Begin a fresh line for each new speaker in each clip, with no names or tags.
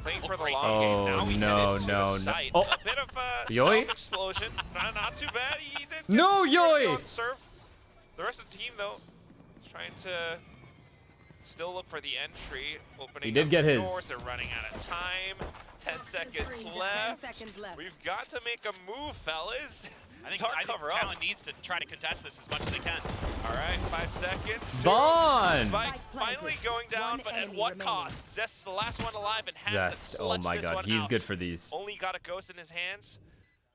playing for the long game. Now we
no,
head into
no,
the site.
no.
A bit of a
Yoi?
self-explosion. Not too bad. He did get
No,
the security
Yoi!
on serve. The rest of the team, though, trying to still look for the entry. Opening
He did
up
get
the
his.
doors. They're running out of time. 10 seconds left. We've got to make a move, fellas.
I think
cover
Talon
up.
needs to try to contest this as much as they can.
All right, 5 seconds.
Vaughn!
Spike finally going down, but at what cost? Zest's the last one alive and has
Zest.
to
Oh
clutch
my
this
god,
one
he's
out.
good for these.
Only got a ghost in his hands.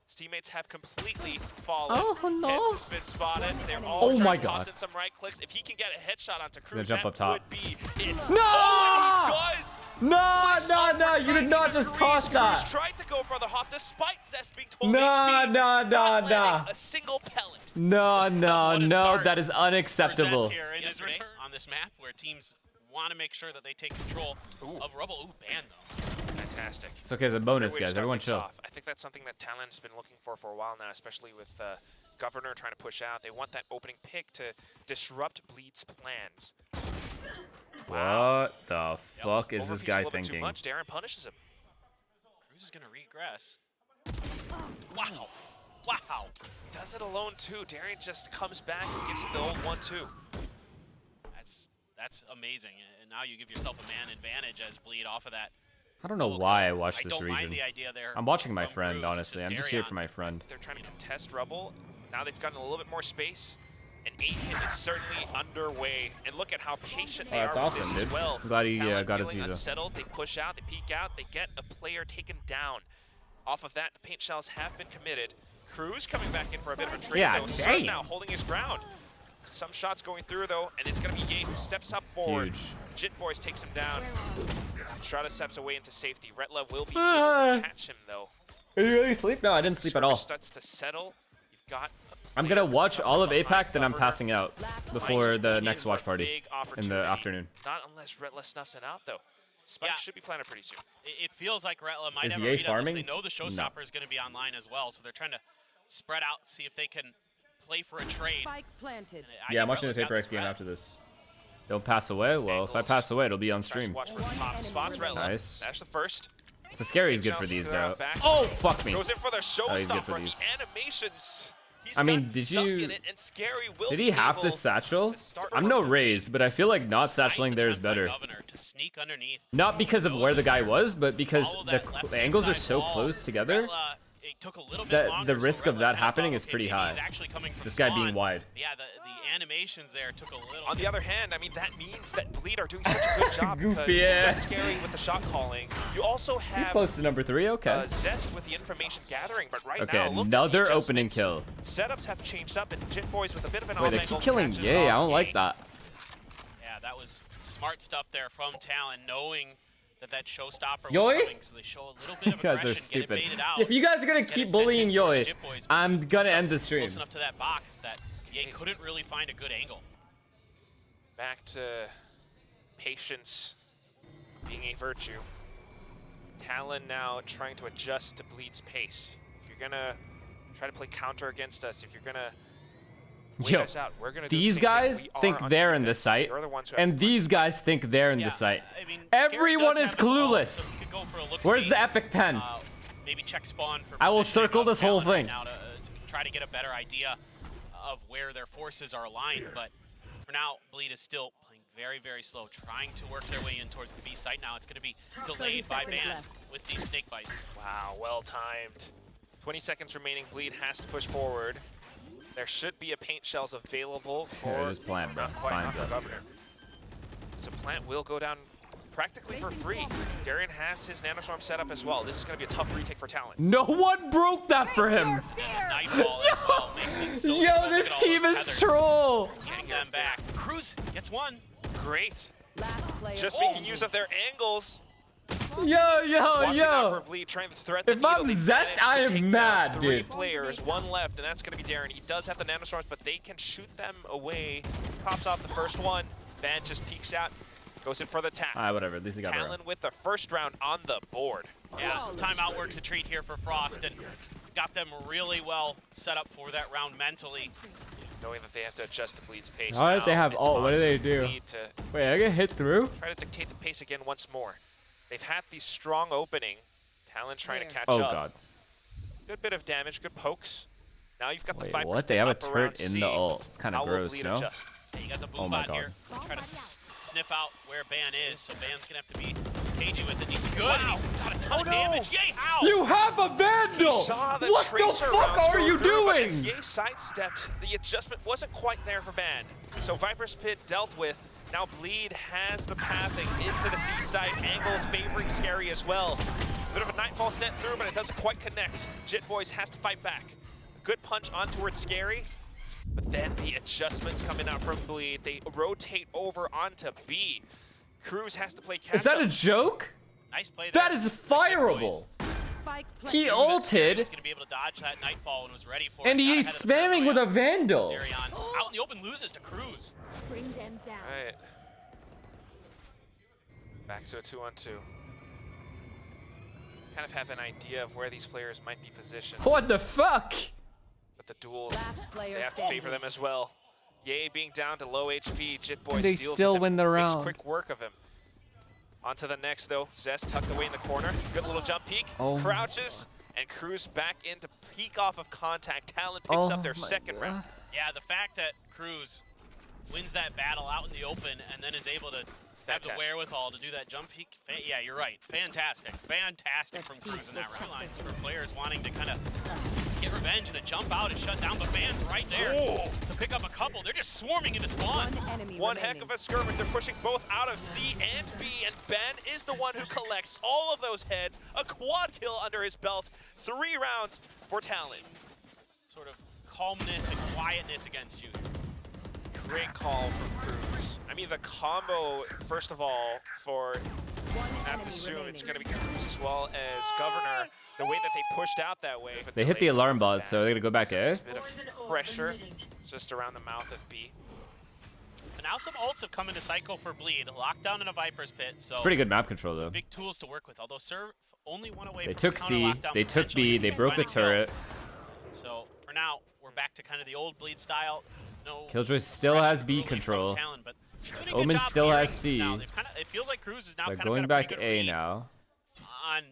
His teammates have completely fallen.
Oh, no.
Hits has been spotted. They're all
Oh
trying
my
to
god.
toss in some right clicks. If he can get a headshot onto Cruz,
jump
that
up top.
would be it.
No!
Oh, and he does!
No,
Flips
no,
upwards
you did
90
not just toss
degrees.
that.
Cruz tried to go further hop despite Zest being told
No,
HP.
no,
Not
no.
letting a single pellet.
No, no,
What a
no,
start
that is
for
unacceptable.
Zest here in his return on this map where teams want to make sure that they take control of Rubble. Ooh, ban though.
Fantastic.
It's okay, it's a bonus,
Great way to
guys.
start
Everyone
things
chill.
off. I think that's something that Talon's been looking for a while now, especially with Governor trying to push out. They want that opening pick to disrupt Bleed's plans.
What the fuck is this
Overpeak's
guy
a little bit
thinking?
Too much. Darren punishes him.
Cruz is going to regress. Wow. Wow.
Does it alone too. Darren just comes back and gives him the old 1-2.
That's amazing. And now you give yourself a man advantage as Bleed off of that.
I don't know why I watched
I
this
don't mind
region.
the idea there.
I'm watching my
from
friend,
Cruz,
honestly.
just
I'm just
Darion.
here for my friend.
They're trying to contest Rubble. Now they've gotten a little bit more space. And Aiden is certainly underway. And look at how patient they
that's
are
awesome,
with this
dude.
as well.
I'm glad he
Talon
got his
feeling
visa.
Unsettled. They push out, they peek out, they get a player taken down. Off of that, the paint shells have been committed. Cruz coming back in for a bit of a trade,
Yeah,
though. Sun
damn.
now holding his ground. Some shots going through, though, and it's going to be Ye who steps up forward.
Huge.
Jit Boys takes him down. Strata steps away into safety. Retla will be able to catch him, though.
Are you really asleep? No, I didn't sleep at all.
Starts to settle. You've got
I'm gonna watch all of APAC, then I'm passing out before the next watch party in the afternoon.
Not unless Retla snuffs it out, though. Spike should be planted pretty soon.
It feels like Retla might
Is
have a
Ye
read on this.
farming?
They know the Showstopper is going to be online as well, so they're trying to spread out, see if they can play for a trade.
Spike planted.
Yeah, I'm watching the Taper X game after this. They'll pass away? Well, if I pass away, it'll be on stream.
Watch for top spots, Retla.
Nice.
That's the first.
So Scary is good for these, though. Oh, fuck me.
Goes in for the
he's good for
showstopper.
these.
The animations. He's
I mean,
got
did
stuck
you-
in it, and Scary will
Did
be
he have
able
to satchel?
start
I'm no
working.
Raze, but I feel like not satcheling there is
Nice attempt by
better.
Governor to sneak underneath.
Not because of where the guy was, but because
Follow
the
that left
angles are
side
so
wall.
close together.
Retla, it took a little bit
that
longer,
the
so
risk of
Retla
that
kind
happening
thought,
is
okay,
pretty
maybe
high.
he's actually coming from
This guy
spawn.
being wide.
Yeah, the animations there took a little
On
bit.
the other hand, I mean, that means that Bleed are doing such a good job
Goofy,
because you've
yeah.
got Scary with the shot calling. You also
He's
have
close to number 3, okay.
Zest with the information gathering, but right
Okay,
now, look at
another
the
opening
adjustments.
kill.
Setups have changed up, and Jit Boys with a bit of an
Wait,
off
they
angle
keep killing
catches
Ye, I
off
don't like
Ye.
that.
Yeah, that was smart stuff there from Talon, knowing that showstopper
Yoi?
was coming, so they show a little bit
You
of
guys
aggression,
are stupid.
get it baited out.
If you guys are gonna
get
keep
it sent in
bullying
towards
Yoi,
Jit Boys, but
I'm gonna end the
close
stream.
enough to that box that Ye couldn't really find a good angle.
Back to patience being a virtue. Talon now trying to adjust to Bleed's pace. If you're gonna try to play counter against us, if you're gonna wait
Yo,
us out, we're gonna do the
these
same thing.
guys
We are
think
on
they're in the
defense.
site,
You're the ones who have
and
to
these guys think they're in
Yeah,
the site.
I mean,
Everyone
Scary
is
does have his ult,
clueless.
so we could go for a look-see.
Where's the epic pen?
Maybe check spawn for
I will
positioning
circle
of
this whole
Talon right
thing.
now to try to get a better idea of where their forces are aligned, but for now, Bleed is still playing very, very slow, trying to work their way in towards the B site. Now it's going to be delayed by
seconds
ban
left.
with these snake bites.
Wow, well timed. 20 seconds remaining. Bleed has to push forward. There should be a paint shells available for.
Yeah, just plant, bro.
Not
It's
quite,
fine,
not for
Gus.
Governor. So plant will go down practically for free. Darren has his nanostorm set up as well. This is going to be a tough retake for Talon.
No one broke that for him.
Nightfall as well makes things so
Yo,
difficult.
this
Look at all
team
those
is
tethers.
troll.
Getting them back. Cruz gets one.
Great.
Last player.
Just making use of their angles.
Yo,
Watching out for
yo.
Bleed, trying to threat the
If
needle.
I'm
They
Zest,
managed to
I am
take down
mad,
3
dude.
players, 1 left, and that's going to be Darren. He does have the nanostorms, but they can shoot them away. Pops off the first one. Van just peeks out, goes in for the tap.
Whatever. At least he got it.
Talon with the first round on the board.
Yeah, so timeout works a treat here for Frost, and got them really well set up for that round mentally.
Knowing that they have to adjust to Bleed's pace.
Why does
now,
they have
it's
ult? What
on
do
to
they do?
Bleed to
Wait, I get hit through?
try to dictate the pace again once more. They've had the strong opening. Talon trying to catch
Oh
up.
god.
Good bit of damage, good pokes. Now you've got
Wait,
the Viper's
what? They
Pit
have a
up around
turret in
C.
the ult. It's kind
How
of
will
gross,
Bleed
no?
adjust?
Yeah, you got the
Oh
boom
my
bot
god.
here. Try to sniff out where Ban is, so Ban's gonna have to be cagey with it. He's good. Wow. He's got a ton of damage. Yay, how?
You have a Vandal!
He saw the
What the
tracer
fuck
rounds
are
go
you
through, but
doing?
as Ye sidestepped, the adjustment wasn't quite there for Ban. So Viper's Pit dealt with. Now Bleed has the pathing into the seaside. Angles favoring Scary as well. Bit of a Nightfall sent through, but it doesn't quite connect. Jit Boys has to fight back. A good punch on towards Scary, but then the adjustments coming out from Bleed. They rotate over onto B. Cruz has to play catch
Is that
up.
a joke?
Nice play there.
That is fireable. He ulted,
He's gonna be able to dodge that Nightfall and was ready for
and
it.
he's spamming with a Vandal.
Darion out in the open loses to Cruz.
Bring them down.
All right. Back to a 2-on-2. Kind of have an idea of where these players might be positioned,
What the fuck?
but the duels,
Last player
they have to
standing.
favor them as well. Ye being down to low HP, Jit Boy
They
steals
still
with him,
win the
makes
round.
quick work of him. On to the next though, Zest tucked away in the corner. Good little jump peek,
Oh my
crouches, and Cruz back in to peek off of contact. Talon picks
Oh
up their
my
second
God.
round.
Yeah, the fact that Cruz wins that battle out in the open and then is able to have the
Fantastic.
wherewithal to do that jump peek. Yeah, you're right. Fantastic. Fantastic from Cruz in that round. Lines for players wanting to kind of get revenge and to jump out and shut down, but Ban's right there to pick up a couple. They're just swarming into spawn.
One enemy
One
remaining.
heck of a skirmish. They're pushing both out of C and B, and Ben is the one who collects all of those heads. A quad kill under his belt. 3 rounds for Talon.
Sort of calmness and quietness against you.
Great call from Cruz. I mean, the combo, first of all, for
One
I
enemy
assume it's
remaining.
going to be Cruz as well as Governor. The way that they pushed out that way. But
They hit the
delayed
alarm
from
bot, so they're gonna go back to A.
It's a bit of pressure just around the mouth of B.
But now some ults have come into cycle for Bleed. Lockdown in a Viper's Pit, so
Pretty good map control though.
big tools to work with. Although Serve only one away
They
from
took
counter
C,
lockdown
they took
potentially.
B, they broke the
Find a kill.
turret.
So for now, we're back to kind of the old Bleed style. No
Killjoy still
pressure
has B
really from
control.
Talon, but doing a good
Omen
job
still has
hearing
C.
now. They've kinda, it feels like Cruz is now
So
kind
going
of got a
back
pretty
to
good
A
read
now.
on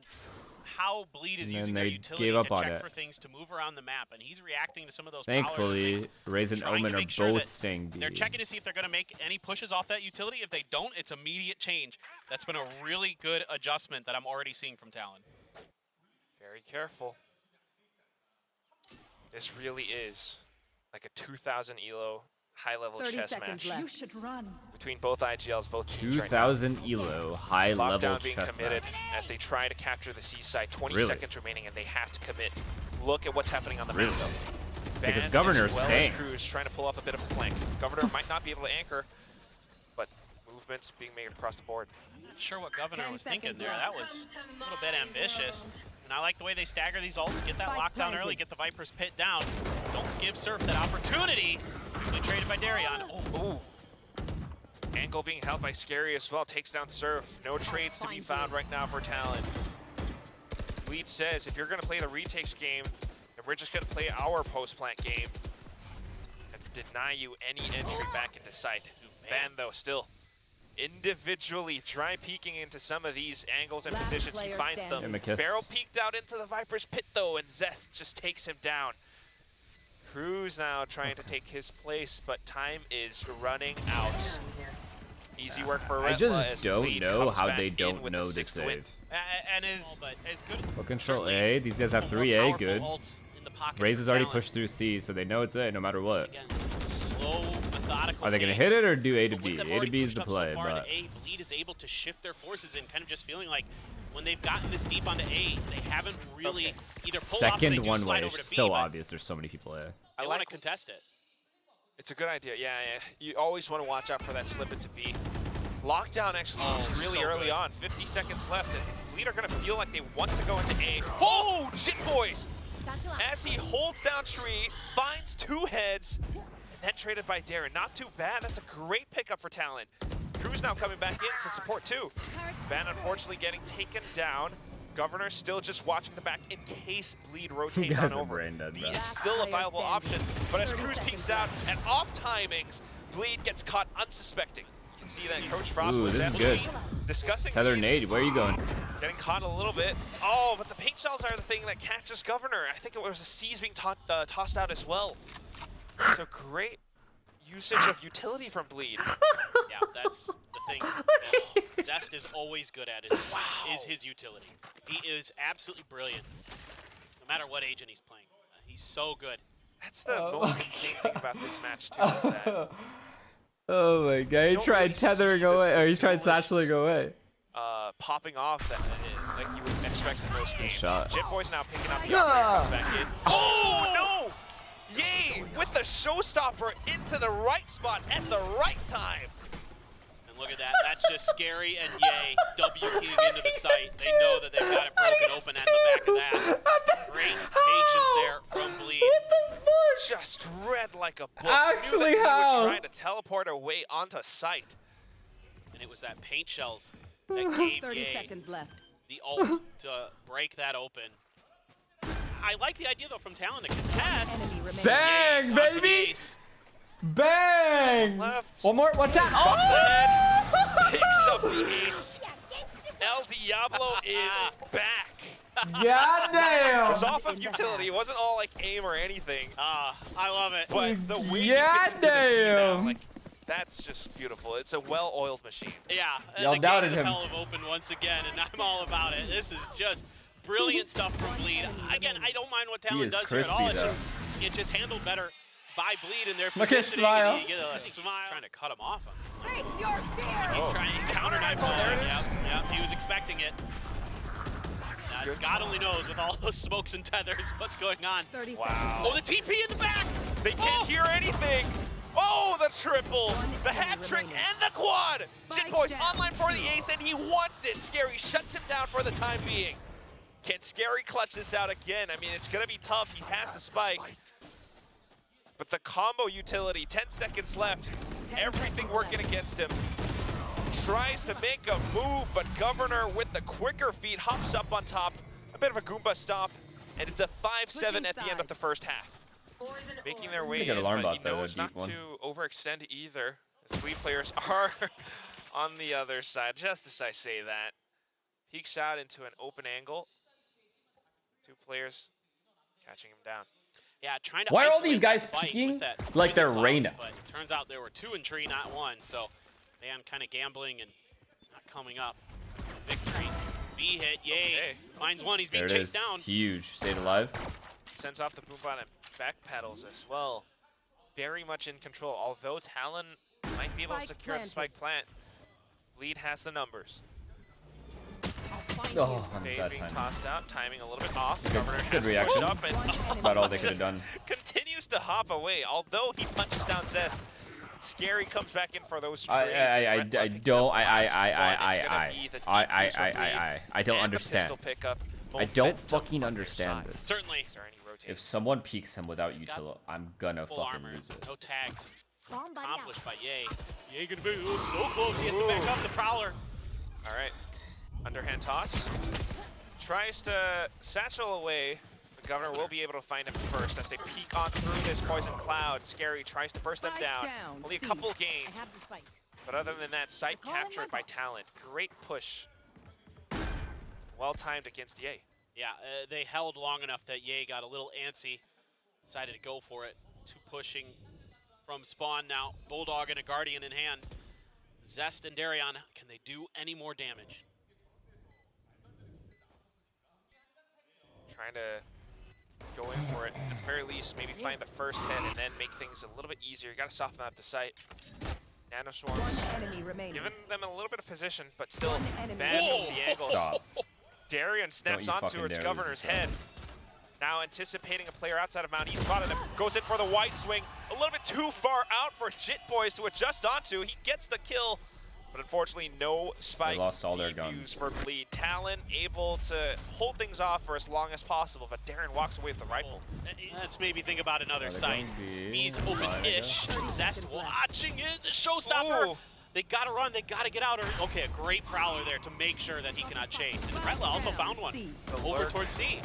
how Bleed is
And
using
then
their
they
utility
gave up
to
on
check
it.
for things to move around the map, and he's reacting to some of those powers and
Thankfully,
things,
Raze and
trying to
Omen are
make sure
both
that
staying B.
They're checking to see if they're going to make any pushes off that utility. If they don't, it's immediate change. That's been a really good adjustment that I'm already seeing from Talon.
Very careful. This really is like a 2,000 elo high-level
30
chess
seconds
match
left.
You should run.
between both IGLs, both teams right now.
2000 elo, high level
Lockdown being
chess
committed
match.
as they try to capture the seaside. 20
Really?
seconds remaining, and they have to commit. Look at what's happening on the
Really?
map, though.
Because
Ban
Governor's
as well
staying.
as Cruz trying to pull off a bit of a flank. Governor might not be able to anchor, but movements being made across the board.
Not sure what Governor
10
was thinking
seconds
there.
left.
That was a little bit ambitious. And I like the way they stagger these ults, get that
Spike
lockdown
planted.
early, get the Viper's Pit down. Don't give Surf that opportunity. Quickly traded by Darion. Oh,
Ooh. Angle being held by Scary as well. Takes down Surf. No trades to be found right now for Talon. Lead says, if you're going to play the retakes game, then we're just going to play our post-plant game and deny you any entry back into sight. Ban, though, still individually dry peeking into some of these angles and
Last
positions. He
player
finds
standing.
them.
And the kiss.
Barrel peeked out into the Viper's Pit, though, and Zest just takes him down. Cruz now trying to take his place, but time is running out. Easy work for
I
Retla
just
as
don't
Bleed
know
comes
how
back
they
in
don't
with the
know to
6th win.
save.
and is good.
Full control
Certainly
A. These guys have
more
3A,
powerful
good.
ults in the pocket
Raze
for
has already
Talon.
pushed through C, so they know it's A no matter what.
Again, slow, methodical
Are they going to
pace.
hit it or do A to
But with
B?
them
A to
already
B is
pushed
the
up so
play,
far into
but
A, Bleed is able to shift their forces and kind of just feeling like when they've gotten this deep onto A, they haven't really either pulled off or they
second
do
one
slide
way
over
is
to B,
so
but
obvious. There's so many people A.
They
I
want to
like-
contest it.
It's a good idea, yeah. You always want to watch out for that slip into B. Lockdown actually looks really
so
early
good.
on. 50 seconds left, and Bleed are going to feel like they want to go into A. Oh, Jit Boys! As he holds down Tree, finds 2 heads, and then traded by Darren. Not too bad. That's a great pickup for Talon. Cruz now coming back in to support too. Ban unfortunately getting taken down. Governor still just watching the back in case Bleed rotates
guys
on
are
over.
brain dead,
B
man.
is still a viable option, but as
30
Cruz peeks
seconds
out and off timings, Bleed gets caught unsuspecting. You can see that Coach Frost
Ooh,
was
this is
definitely
good.
discussing
Tether
these,
nade, where are you going?
getting caught a little bit. Oh, but the paint shells are the thing that catches Governor. I think it was the C's being tossed out as well. So great usage of utility from Bleed.
Yeah, that's the thing that Zest is always good at is his utility. He is absolutely brilliant, no matter what agent he's playing. He's so good.
That's the most insane thing about this match too, is that
Oh my god, he tried
really
tethering
see the
away, or he tried
coolest,
satcheling away.
popping off that like you would expect in most games.
Shot.
Jitboy's now picking up the operator, comes back in. Oh no! Yay! With the showstopper into the right spot at the right time.
And look at that. That's just scary and Yay. W keying into the site. They know that they've got it broken open at the back of that. Great patience there from Bleed.
What the fuck?
Just read like a book.
Actually,
Knew that
how?
he would try to teleport away onto site.
And it was that paint shells that gave
30
Yay
seconds left.
the ult to break that open. I like the idea though from Talon to contest.
Enemy remaining.
Bang,
Yay, not for the
baby!
ace.
Bang!
Left.
One more, what's that?
Off
Oh!
the head. Picks up the ace. El Diablo is back.
Goddamn!
It's off of utility. It wasn't all like aim or anything.
I love it.
But the way he fits into this team now,
Goddamn!
like, that's just beautiful. It's a well-oiled machine.
Yeah,
Y'all
the
doubted
gates of
him.
hell have opened once again, and I'm all about it. This is just brilliant stuff from Bleed. Again, I don't mind what Talon
is
does here at all.
crispy,
It's just handled better by Bleed in their
Look at his
positioning.
smile.
And you get a smile. He's trying to cut him off on this.
Face your fear.
He's trying to counter knife.
Oh, there it is.
Yeah, he was expecting it. God only knows with all those smokes and tethers what's going on.
30
Wow.
Oh, the TP in the back!
They can't hear anything. Oh, the triple, the hat
enemy
trick,
remaining.
and the quad.
Spike
Jitboy's
down.
online for the ace, and he wants it. Scary shuts him down for the time being. Can Scary clutch this out again? I mean, it's going to be tough. He has the spike. But the combo utility, 10 seconds left. Everything working against him. Tries to make a move, but Governor with the quicker feet hops up on top. A bit of a Goomba stop, and it's a 5-7 at the end of the first half. Making their way
Make an
in,
alarm
but he
bot, though,
knows
that'd
not
be
to overextend either. As Bleed players are on the other side, just as I say that. Peeks out into an open angle. Two players catching him down.
Yeah, trying to
Why are all
isolate
these guys
that fight
peeking
with that
like they're
poison cloud,
Reyna?
But turns out there were two in tree, not one. So, man, kind of gambling and not coming up. Victory. B hit, yay.
Okay.
Finds one, he's
There
being
it
chased
is.
down.
Huge. Stayed alive.
Sends off the Boombot and back pedals as well. Very much in control. Although Talon might be able to
Spike
secure the
planted.
spike plant, Bleed has the numbers.
Oh, on
Fade
that
being
time.
tossed out, timing a little bit off.
Good-
Governor
good
has to
reaction.
push up and
That's
about all they could have
just
done.
continues to hop away. Although he punches down Zest, Scary comes back in for those trades.
I don't
And the
understand.
pistol pickup.
I don't
Momentum
fucking
on their
understand
side.
this.
Certainly.
Is there any rotation?
If someone peeks him without util, I'm gonna
Full
fucking
armor,
lose it.
no tags.
Bomb buddy out.
Accomplished by Yay. Yay gonna be so close, he has to back up the Prowler.
All right, underhand toss. Tries to satchel away. The Governor will be able to find him first as they peek on through this poison cloud. Scary tries to burst them
Spike
down.
down,
Only a
C.
couple gained,
I have the spike.
but other than that, sight
Call him
captured by
Mudbox.
Talon. Great push. Well timed against Yay.
Yeah, they held long enough that Yay got a little antsy. Decided to go for it. Two pushing from spawn now. Bulldog and a Guardian in hand. Zest and Darion, can they do any more damage?
Trying to go in for it. At the very least, maybe find the first hit and then make things a little bit easier. You gotta soften out the sight. Nano Swarms.
One enemy remaining.
Giving them a little bit of position, but still
One enemy
bad
Whoa.
with the angles.
Stop.
Darion snaps
you
onto
fucking
its
dare lose
Governor's
this
head. Now anticipating a player outside of Mount, he spotted him, goes in for the white swing. A little bit too far out for Jitboys to adjust onto. He gets the kill, but unfortunately no spike
lost all their
defuse
guns.
for Bleed. Talon able to hold things off for as long as possible, but Darren walks away with the rifle.
Let's maybe think about another
They're
site.
going B.
He's
Fine, I
open-ish.
guess.
Zest watching it. The showstopper.
Ooh.
They gotta run. They gotta get out. Okay, a great Prowler there to make sure that he cannot chase. And Retla also found one.
C.
Over towards C.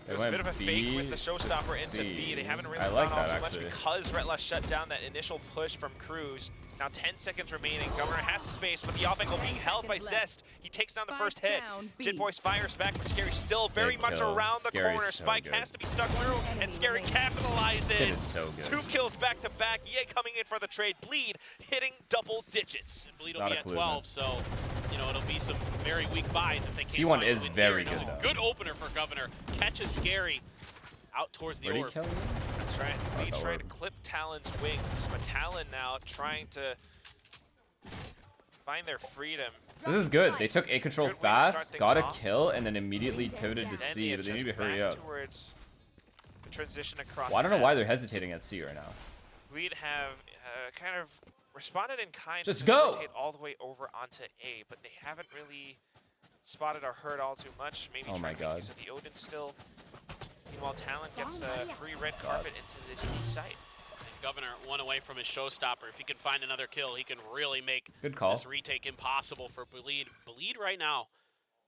There's a bit of a fake with the showstopper into B. They haven't really
like
gone all
that,
too much
actually.
because Retla shut down that initial push from Cruz. Now 10 seconds remaining. Governor has the space, but the off angle being held by Zest. He takes down the first hit. Jitboys fires back, but Scary still very much around the corner.
So
Spike
good.
has to be stuck through, and Scary capitalizes.
Kid is so good.
2 kills back to back. EA coming in for the trade. Bleed hitting double digits.
And Bleed will be at 12, so you know it'll be some very weak buys if they can't.
T1
find
is
a win
very
here.
good, though.
Good opener for Governor. Catches Scary out towards the
Where did he
orb.
kill him?
That's right. Bleed's
the
trying to
orb.
clip Talon's wings, but Talon now trying to find their freedom.
This is good. They took A control
Good way to start
fast,
things
got a
off.
kill, and then immediately pivoted to
Then
C,
they
but they need to
adjust
hurry
back
up.
towards the transition across.
Well, I don't know
the
why
map.
they're hesitating at C right now.
Bleed have kind of responded in kind.
Just
to
go!
rotate all the way over onto A, but they haven't really spotted or heard all too much. Maybe
Oh my
trying to
God.
make use of the Odin still. Meanwhile, Talon gets a free red carpet into the C site.
And Governor one away from his showstopper. If he can find another kill, he can really make
Good call.
this retake impossible for Bleed. Bleed right now,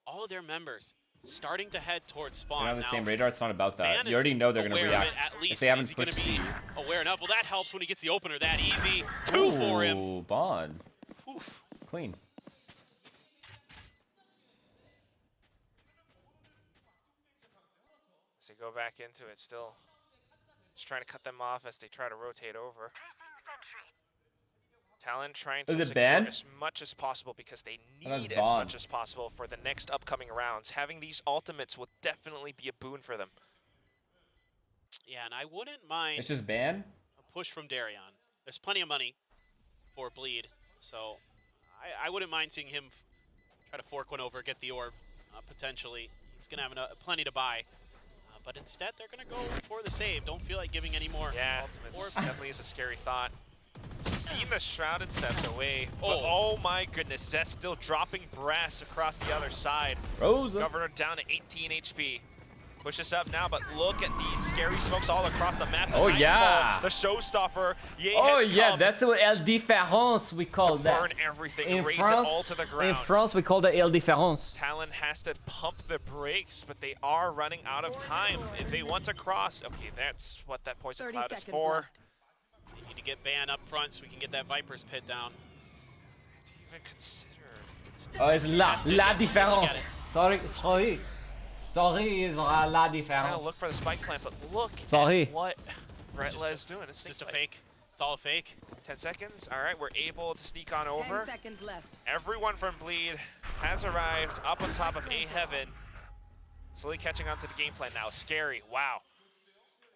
all of their members starting to head towards spawn.
They don't have the
Now,
same radar, it's not about that.
Fan
You already
is
know they're going to
aware of
react
it at least,
if they
but
haven't
is he gonna
pushed
be
C.
aware enough? Well, that helps when he gets the opener that easy. 2 for him.
Ooh, Bond.
Oof.
Clean.
As they go back into it, still just trying to cut them off as they try to rotate over. Talon trying to
Is it
secure
banned?
as much as possible because they
That's
need as
Bond.
much as possible for the next upcoming rounds. Having these ultimates will definitely be a boon for them.
Yeah, and I wouldn't mind
It's just ban?
a push from Darion. There's plenty of money for Bleed, so I wouldn't mind seeing him try to fork one over, get the orb, potentially. He's going to have plenty to buy. But instead, they're going to go for the save. Don't feel like giving any more.
Yeah,
Ultimates.
ultimates definitely is a scary thought. Seen the Shrouded steps away. But
Oh.
oh my goodness, Zest still dropping brass across the other side.
Rosa.
Governor down to 18 HP. Push this up now, but look at these scary smokes all across the map.
Oh, yeah.
The showstopper. Ye
Oh
has
yeah,
come
that's what El Différence we call
to
that.
burn everything,
In
raise
France,
it all to the
in
ground.
France we call that El Différence.
Talon has to pump the brakes, but they are running out of time. If they want to cross, okay, that's what that poison
30
cloud is
seconds
for.
left.
They need to get Ban up front so we can get that Viper's pit down.
To even consider.
Oh, it's la différence.
Look at it.
Sorry, it's la
Trying to
différence.
look for the spike plant, but look
Sorry.
at what
Just
Retla
a-
is doing.
It's just a fake. It's all a fake.
10 seconds. All right, we're able to sneak on
10
over.
seconds left.
Everyone from Bleed has arrived up on top of A Heaven. Slowly catching on to the game plan now. Scary, wow.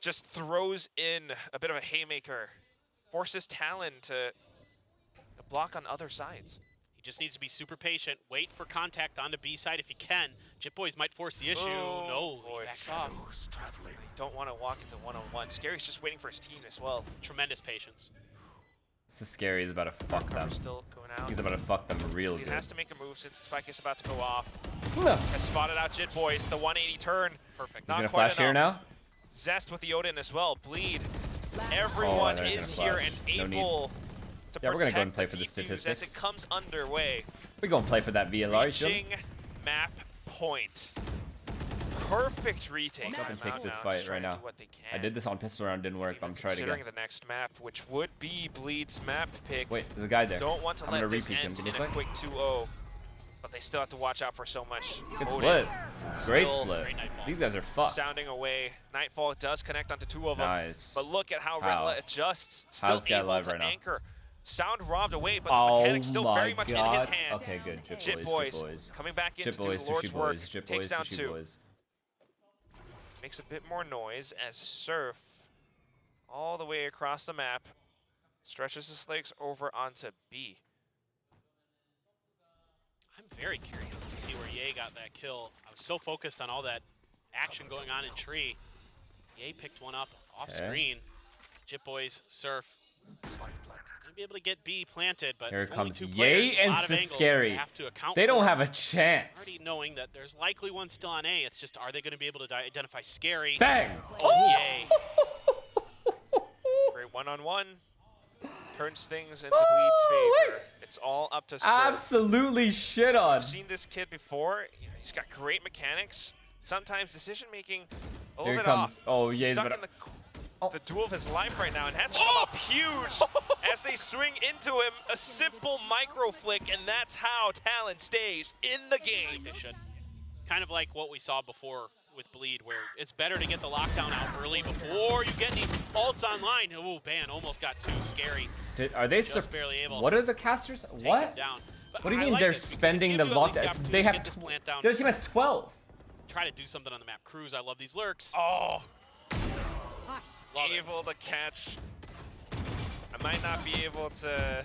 Just throws in a bit of a haymaker. Forces Talon to block on other sides.
He just needs to be super patient. Wait for contact onto B side if he can. Jitboys might force the issue.
Oh,
No,
boy.
he backs off.
Don't want to walk into one-on-one. Scary's just waiting for his team as well.
Tremendous patience.
This is scary. He's about to fuck them.
Cover's still going out.
He's about to fuck them real
He
good.
has to make a move since the spike is about to go off.
No.
Has spotted out Jitboys. The 180 turn.
Perfect.
He's
Not
gonna
quite
flash here
enough.
now.
Zest with the Odin as well. Bleed.
Oh,
Everyone
they're
is
gonna
here
flash.
and
No need.
able to
Yeah, we're gonna go and
protect
play for the
defuse as
statistics.
it comes underway.
We're gonna play for that VLR.
Reaching map point. Perfect retake.
Let's up and
Time
take
out
this
now,
fight
just trying
right
to
now.
do what they
I
can.
did this on pistol round, didn't work, but I'm
Even
trying to
considering
go.
the next map, which would be Bleed's map pick.
Wait, there's a guy there.
Don't want to
I'm
let
gonna
this
repeat him.
end
Give me
in
a
a
sec.
quick 2-0. But they still have to watch out for so much.
Good
Odin
split. Great
still
split.
Great Nightfall.
These guys are fucked.
sounding away. Nightfall does connect onto 2 of them.
Nice.
But look at how
How?
Retla adjusts. Still
How's this guy
able
alive
to
right now?
anchor. Sound robbed away, but the
Oh
mechanic's still
my
very much in his
god.
hands.
Okay, good. Jit
Jit
boys.
boys coming back in
Jit
to do
boys,
Lord's
sushi
work.
boys. Jit
Takes
boys,
down
sushi
2.
boys.
Makes a bit more noise as Surf, all the way across the map, stretches his legs over onto B.
I'm very curious to see where Ye got that kill. I was so focused on all that action going on in tree. Ye picked one up off screen. Jitboys, Surf. Gonna be able to get B planted, but
Here
only
comes
2 players,
Ye
a
and
lot of angles
Scary.
they have to account
They don't
for.
have a chance.
Already knowing that there's likely one still on A. It's just, are they going to be able to identify Scary?
Bang!
Oh, Ye.
Great one-on-one. Turns things into Bleed's favor. It's all up to Surf.
Absolutely shit on.
I've seen this kid before. You know, he's got great mechanics. Sometimes decision-making A
Here
little
he
bit
comes.
off.
Oh, yeah, he's
Stuck
about
in
Oh.
the duel of his life right now and has to come up huge as they swing into him. A simple micro flick, and that's how Talon stays in the game.
They should. Kind of like what we saw before with Bleed, where it's better to get the lockdown out early before you get these ults online. Oh, man, almost got too scary.
Are they
Just barely able.
What are the casters?
Take
What?
him down. But
What do you
I
mean
like
they're
this because it
spending the
gives you at least
lockdown?
opportunity
They
to
have
get this plant down.
their team has 12.
Try to do something on the map. Cruz, I love these lurks.
Oh,
Love it.
able to catch. I might not be able to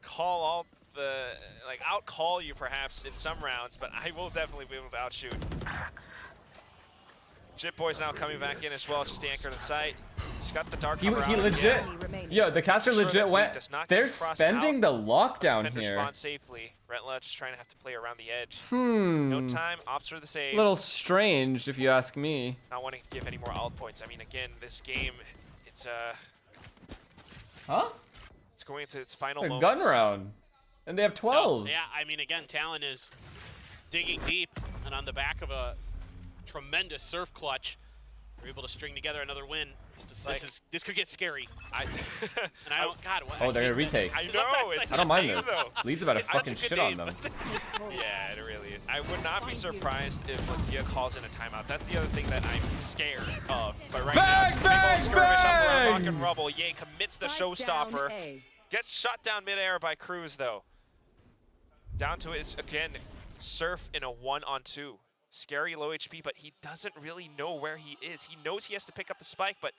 call all the, like, out-call you perhaps in some rounds, but I will definitely be able to outshoot. Jitboy's now coming back in as well, just to anchor the site. He's got the dark cover
He
out
legit.
again.
Yeah, the caster
Sure that
legit
Bleed
went.
does not get
They're
to cross
spending
out.
the lockdown
Defender
here.
spawn safely. Retla just trying to have to play around the edge. No time, opts for the save.
Little strange, if you ask me.
Not wanting to give any more alt points. I mean, again, this game, it's
Huh?
it's going into its final
A
moments.
gun round, and they have 12.
No, yeah, I mean, again, Talon is digging deep, and on the back of a tremendous surf clutch, we're able to string together another win. This could get scary. And I don't, God, what?
Oh, they're gonna retake.
I know, it's
I don't mind
insane,
this.
though.
Lead's about to
It's
fucking
such a good
shit on
name.
them.
Yeah, it really is. I would not be surprised if Lakia calls in a timeout. That's the other thing that I'm scared of. But right now, it's
Bang,
skirmish up around
bang!
Rock and Rubble. Ye commits the showstopper. Gets shot down midair by Cruz, though. Down to it, again, Surf in a 1-on-2. Scary low HP, but he doesn't really know where he is. He knows he has to pick up the spike, but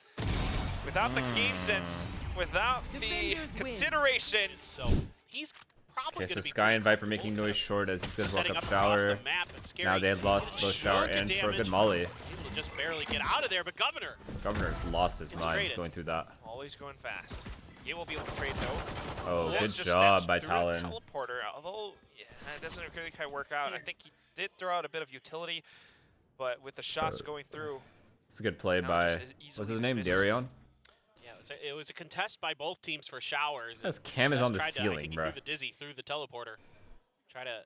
without the game sense, without the considerations,
So he's probably
Okay, so
going to be
Sky and Viper making noise short as he's gonna
setting
walk up
across
shower.
the map, and Scary
Now they had lost
gets
both shower
chunk of
and for a
damage.
good molly.
Able to just barely get out of there, but Governor.
Governor's lost his
Gets
mind
traded.
going through that.
always going fast. Ye will be able to trade though.
Oh,
Zest
good
just
job
steps
by
through the
Talon.
teleporter, although yeah, it doesn't really quite work out. I think he did throw out a bit of utility, but with the shots going through,
It's a good play
Now
by,
just easily
what's his name,
dismisses.
Darion?
Yeah, it was a contest by both teams for showers.
This cam is
Zest
on the
tried to, I
ceiling,
think he
bro.
threw the dizzy through the teleporter. Try to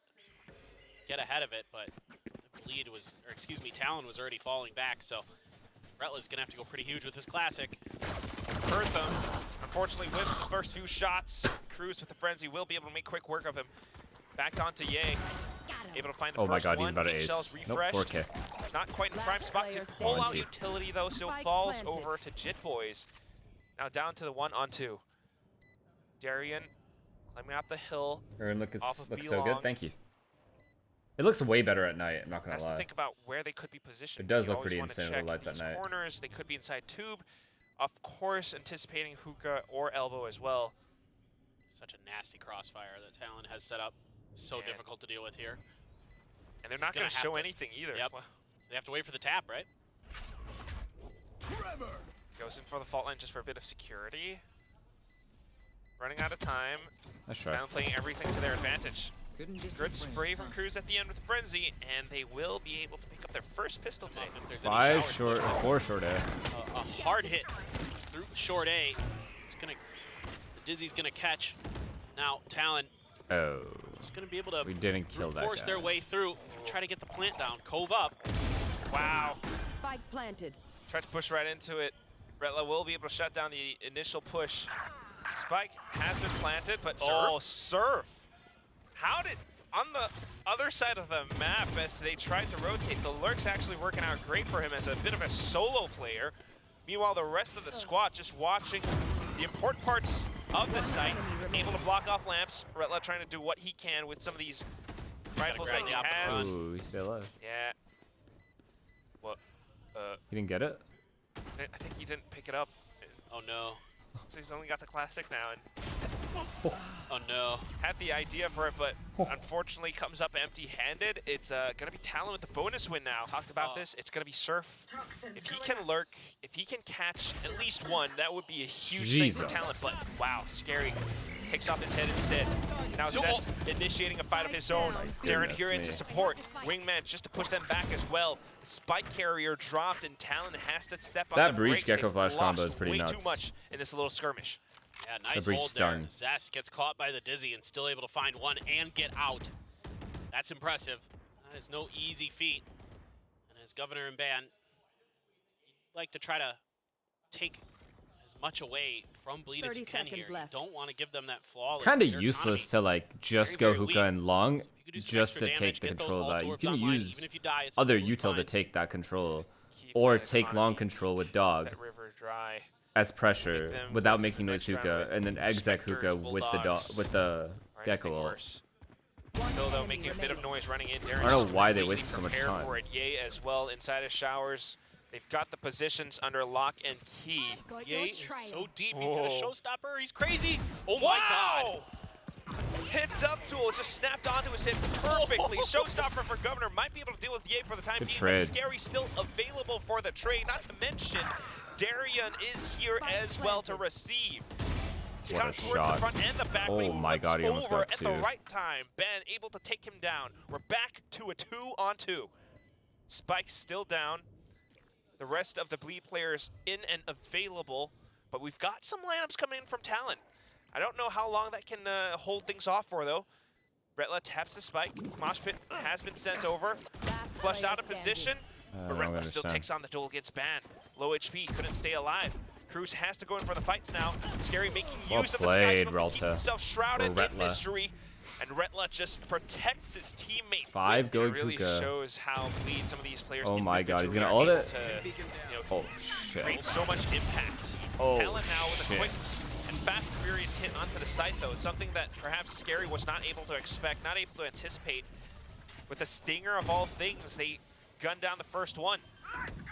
get ahead of it, but the lead was, or excuse me, Talon was already falling back, so Retla's gonna have to go pretty huge with his classic.
Bertham, unfortunately, whiffs the first few shots. Cruz with the frenzy will be able to make quick work of him. Back onto Ye. Able to find the
Oh my
first
god,
one.
he's about to
Eight
ace.
shells
Nope,
refreshed.
4K.
Not quite in the prime spot to
Last
pull out
player
utility though, so
Spike
falls
planted.
over to Jitboys. Now down to the 1-on-2. Darian climbing up the hill.
Aaron
Off
looks
of
so
B-long.
good, thank you. It looks way better at night, I'm not gonna
Has to
lie.
think about where they could be positioned.
It does
You
look
always
pretty
wanna
insane with the
check
lights at
these
night.
corners, they could be inside tube. Of course, anticipating hookah or elbow as well.
Such a nasty crossfire that Talon has set up. So
Yeah.
difficult to deal with here.
And they're
It's
not going
gonna
to
have
show
to-
anything either.
Yep.
Well,
They have to wait for the tap, right?
goes in for the fault line just for a bit of security. Running out of time.
Nice try.
Downplaying everything to their advantage. Good spray from Cruz at the end with the frenzy, and they will be able to pick up their first pistol today.
If there's any shower-
4 short A.
a hard hit through short A. It's gonna, the Dizzy's gonna catch. Now Talon
Oh.
is gonna be able to
We didn't kill that
force
guy.
their way through, try to get the plant down. Cove up.
Wow.
Spike planted.
Tried to push right into it. Retla will be able to shut down the initial push. Spike has been planted, but Surf. How did, on the other side of the map, as they tried to rotate, the lurk's actually working out great for him as a bit of a solo player. Meanwhile, the rest of the squad just watching the important parts of the site, able to block off lamps. Retla trying to do what he can with some of these rifles that
grab
he
the upper
has.
run.
Ooh, he's still alive.
Yeah. What?
He didn't get it?
I think he didn't pick it up.
Oh no.
So he's only got the classic now and
Oh no.
had the idea for it, but unfortunately comes up empty-handed. It's gonna be Talon with the bonus win now. Talked about this. It's gonna be Surf. If he can lurk, if he can catch at least one, that would be a huge thing for
Jesus.
Talon. But wow, Scary takes off his head instead. Now Zest initiating a fight of his own. Darren
Goodness
here in to
me.
support. Wingman just to push them back as well. The spike carrier dropped and Talon has to step on
That
the
breach
brakes.
Gecko
They've
flash combo
lost
is pretty
way
nuts.
too much in this little skirmish.
Yeah, nice
breach
hold
stun.
there. Zest gets caught by the Dizzy and still able to find one and get out. That's impressive. That is no easy feat. And as Governor and Ban like to try to take as much away from Bleed as you
30
can here.
seconds
You
left.
don't want to give them that flawless.
Kind of
their
useless to
economy
like just
very,
go
very
hookah
weak.
and long
So if you could do some
just
extra
to
damage,
take the
get those
control of that. You
orbs
can
online,
use
even if you die, it's
other
totally
util to
fine.
take that control,
Keep
or
that
take long
economy,
control with
keep
dog
that river dry.
as pressure
them
without
go to
making
the
noise
next round
hookah,
with
and then exec
Spectres,
hookah with the dog
Bulldogs,
with the
or
gecko
anything
ult.
worse. Still though, making a bit of noise running in. Darren's
I don't know
just
why they
completely
wasted so much
prepared
time.
for it. Ye as well inside of showers. They've got the positions under lock and key.
Ye is so deep. He's got a
Oh.
showstopper. He's crazy. Oh my god.
Heads up duel just snapped onto his hip perfectly. Showstopper for Governor might be able to deal with Ye for the time
Good
being,
trade.
but Scary still available for the trade. Not to mention, Darian is here as well to receive. He's
What
come
a
towards
shot.
the front and the back,
Oh
but he
my
flips
God, he almost
over
got
at the
two.
right time. Ben able to take him down. We're back to a 2-on-2. Spike still down. The rest of the Bleed players in and available, but we've got some lineups coming in from Talon. I don't know how long that can hold things off for, though. Retla taps the spike. Mosh Pit has been sent over. Flushed out of position, but
I don't
Retla still
understand.
takes on the duel against Ban. Low HP, couldn't stay alive. Cruz has to go in for the fights now. Scary making
Well
use of the
played,
sky smoke to keep
Relta.
himself shrouded in
Retla.
mystery. And Retla just protects his teammate.
5
It
good
really
hookah.
shows how Bleed some of these players
Oh my God, he's gonna
individually
ult
are
it?
able to, you know,
Oh shit.
create so much impact.
Oh,
Talon now with a
shit.
quick and fast and furious hit onto the site, though. It's something that perhaps Scary was not able to expect, not able to anticipate. With the stinger of all things, they gunned down the first one.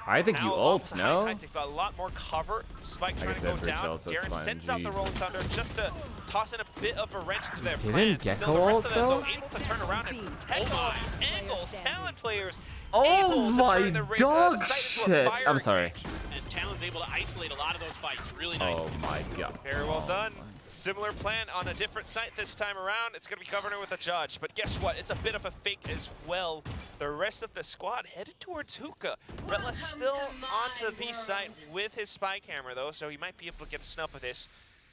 I think you
Now
ult,
along the high
no?
tide, they've got a lot more cover. Spike trying
guess
to
that
go
bridge
down.
ult, so it's
Darren
fine.
sends out the
Jeez.
Rolling Thunder just to toss in a bit of a wrench to their
Didn't
plan.
Gecko
Still, the rest
ult,
of them, though,
though?
able to turn around and protect all these angles. Talon players
Oh
able to
my
turn the
dog
the site into a
shit.
firing
I'm sorry.
range.
And Talon's able to isolate a lot of those fights really nicely.
Oh my God.
Very well
Oh
done.
my-
Similar plan on a different site this time around. It's going to be Governor with a judge. But guess what? It's a bit of a fake as well. The rest of the squad headed towards Hookah. Retla still on the B site with his spy camera, though, so he might be able to get a snuff of this.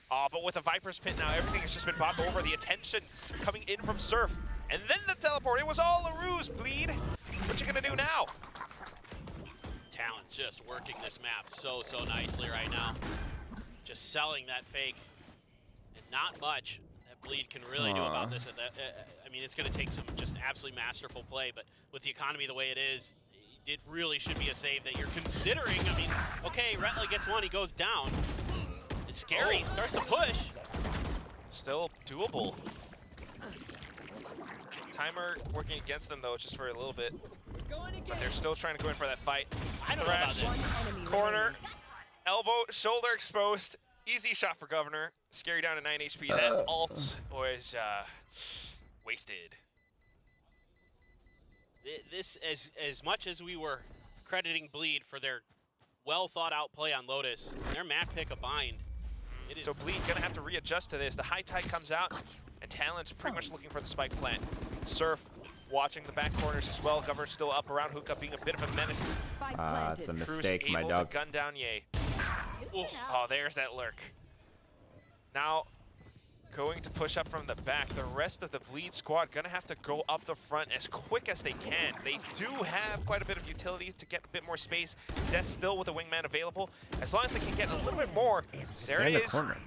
But with a Viper's Pit now, everything has just been bought over. The attention coming in from Surf. And then the teleport. It was all a ruse, Bleed. What you going to do now?
Talon's just working this map so nicely right now. Just selling that fake. And not much that Bleed can really do about this. I mean, it's going to take some just absolutely masterful play, but with the economy the way it is, it really should be a save that you're considering. I mean, okay, Retla gets one, he goes down. It's Scary, starts to push.
Still doable. Timer working against them, though, just for a little bit. But they're still trying to go in for that fight.
I don't know about
Thrash,
this.
corner, elbow, shoulder exposed. Easy shot for Governor. Scary down to 9 HP. That ult was wasted.
This, as much as we were crediting Bleed for their well thought out play on Lotus, their map pick a bind. It is
So Bleed gonna have to readjust to this. The high tide comes out, and Talon's pretty much looking for the spike plant. Surf watching the back corners as well. Governor still up around Hookah, being a bit of a menace.
It's a
Cruz
mistake, my
able
dog.
to gun down Ye. Oh, there's that lurk. Now, going to push up from the back. The rest of the Bleed squad gonna have to go up the front as quick as they can. They do have quite a bit of utility to get a bit more space. Zest still with a wingman available. As long as they can get a little bit more, there
Stay
it
in the
is.
corner.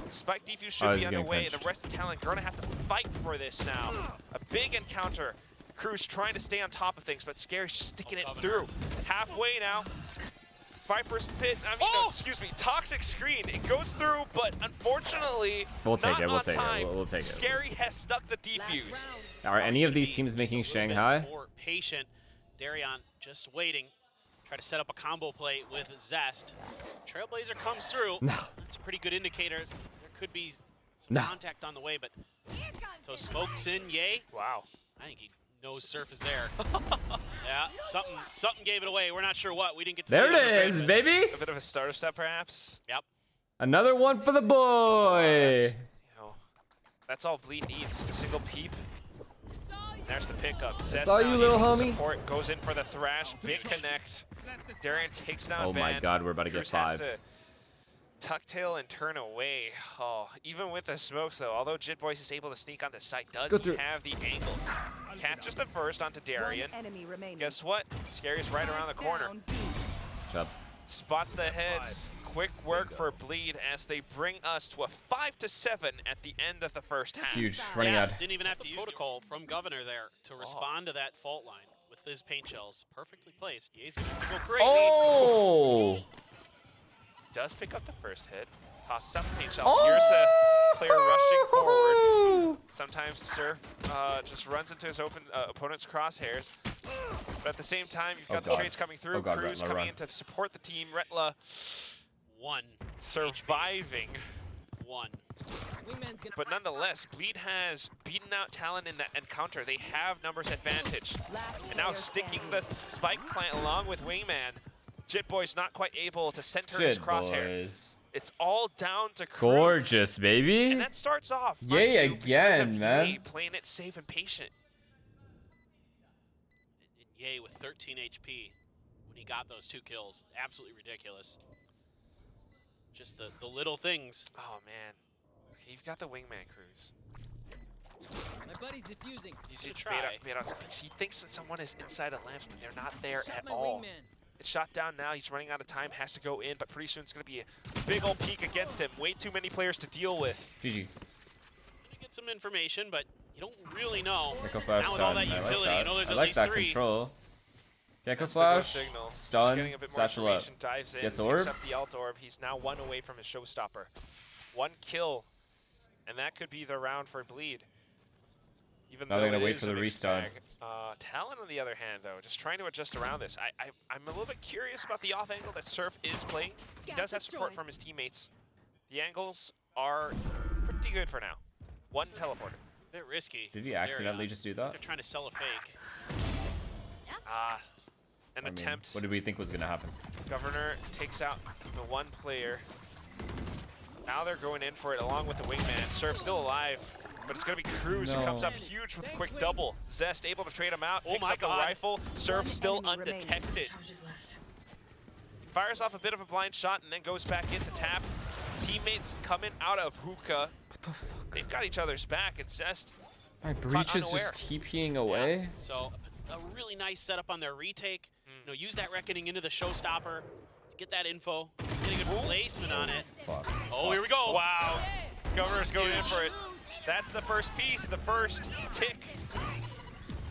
Spike defuse should
he's
be
getting
underway. The
pinched.
rest of Talon gonna have to fight for this now. A big encounter. Cruz trying to stay on top of things, but Scary's just sticking it through. Halfway now. Viper's Pit, no, excuse me, Toxic Screen. It goes through, but unfortunately,
We'll take
not
it, we'll
on
take it,
time.
we'll take it.
Scary has stuck the defuse.
Are any of these teams
Just
making
a little bit
Shanghai?
More patient. Darian just waiting. Try to set up a combo play with Zest. Trailblazer comes through.
No.
That's a pretty good indicator. There could be some
No.
contact on the way, but so smokes in, yay.
Wow.
I think he knows Surf is there. Yeah, something gave it away. We're not sure what. We didn't get to
There
see
it
on the
is,
grid,
baby!
A bit of a starter step, perhaps.
Yep.
Another one for the boy!
That's, that's all Bleed needs. A single peep. There's the pickup. Zest
saw
now
you, little
able to
homie.
Support, goes in for the thrash. Big connect. Darian takes down
Oh my
Van.
God, we're about to get
Cruz has
5.
to tuck tail and turn away. Oh, even with the smokes, though, although Jit Boys is able to sneak on the site, does
Go
he
through.
have the angles? Catches the first onto Darian.
Enemy remaining.
Guess what? Scary's right around the corner.
Chub.
spots the heads. Quick work for Bleed as they bring us to a 5-7 at the end of the first half.
Huge. Running
Yeah,
out.
didn't even have to use protocol from Governor there to respond to that fault line with his paint shells perfectly placed. Ye's gonna have to go crazy.
Oh!
Does pick up the first hit. Tosses out the paint shells. Here's a player rushing forward. Sometimes Surf just runs into his opponent's crosshairs. But at the same time, you've got the trades coming through. Cruz coming in to support the team. Retla surviving. But nonetheless, Bleed has beaten out Talon in that encounter. They have numbers advantage. And now sticking the spike plant along with Wingman. Jitboy's not quite able to center his crosshair. It's all down to Cruz.
Gorgeous, baby.
And that starts off.
Yay again, man.
Ye playing it safe and patient.
And Ye with 13 HP when he got those 2 kills. Absolutely ridiculous. Just the little things.
Oh, man. Okay, you've got the Wingman, Cruz.
My buddy's defusing.
You should bait out some picks. He thinks that someone is inside a lamp, but they're not there at all. It's shot down now. He's running out of time. Has to go in, but pretty soon it's going to be a big old peek against him. Way too many players to deal with.
GG.
Gonna get some information, but you don't really know.
Gecko flash
now with all that
stun.
utility, you know there's
I
at
like
least
that
3.
control. Gecko
That's the go
flash,
signal.
stun,
Getting a bit more
satchel up.
information, dives in,
Gets
picks
orb.
up the alt orb. He's now 1 away from his showstopper. 1 kill, and that could be the round for Bleed. Even
Now
though
they're gonna
it
wait
is
for
a
the
mixed
restart.
bag. Talon, on the other hand, though, just trying to adjust around this. I'm a little bit curious about the off angle that Surf is playing. He does have support from his teammates. The angles are pretty good for now. 1 teleporter.
A bit risky.
Did he accidentally just do that?
They're trying to sell a fake.
An attempt.
What did we think was gonna happen?
Governor takes out the 1 player. Now they're going in for it along with the Wingman. Surf still alive, but it's going to be Cruz who comes up huge with a quick double. Zest able to trade him out, picks up the rifle. Surf still undetected. Fires off a bit of a blind shot and then goes back into tap. Teammates coming out of hookah.
What the fuck?
They've got each other's back, and Zest
My breach is
unaware.
just TPing away.
Yeah. So a really nice setup on their retake. You know, use that reckoning into the showstopper. Get that info. Get a good placement on it.
Fuck.
Oh, here we go.
Wow. Governor's going in for it. That's the first piece, the first tick.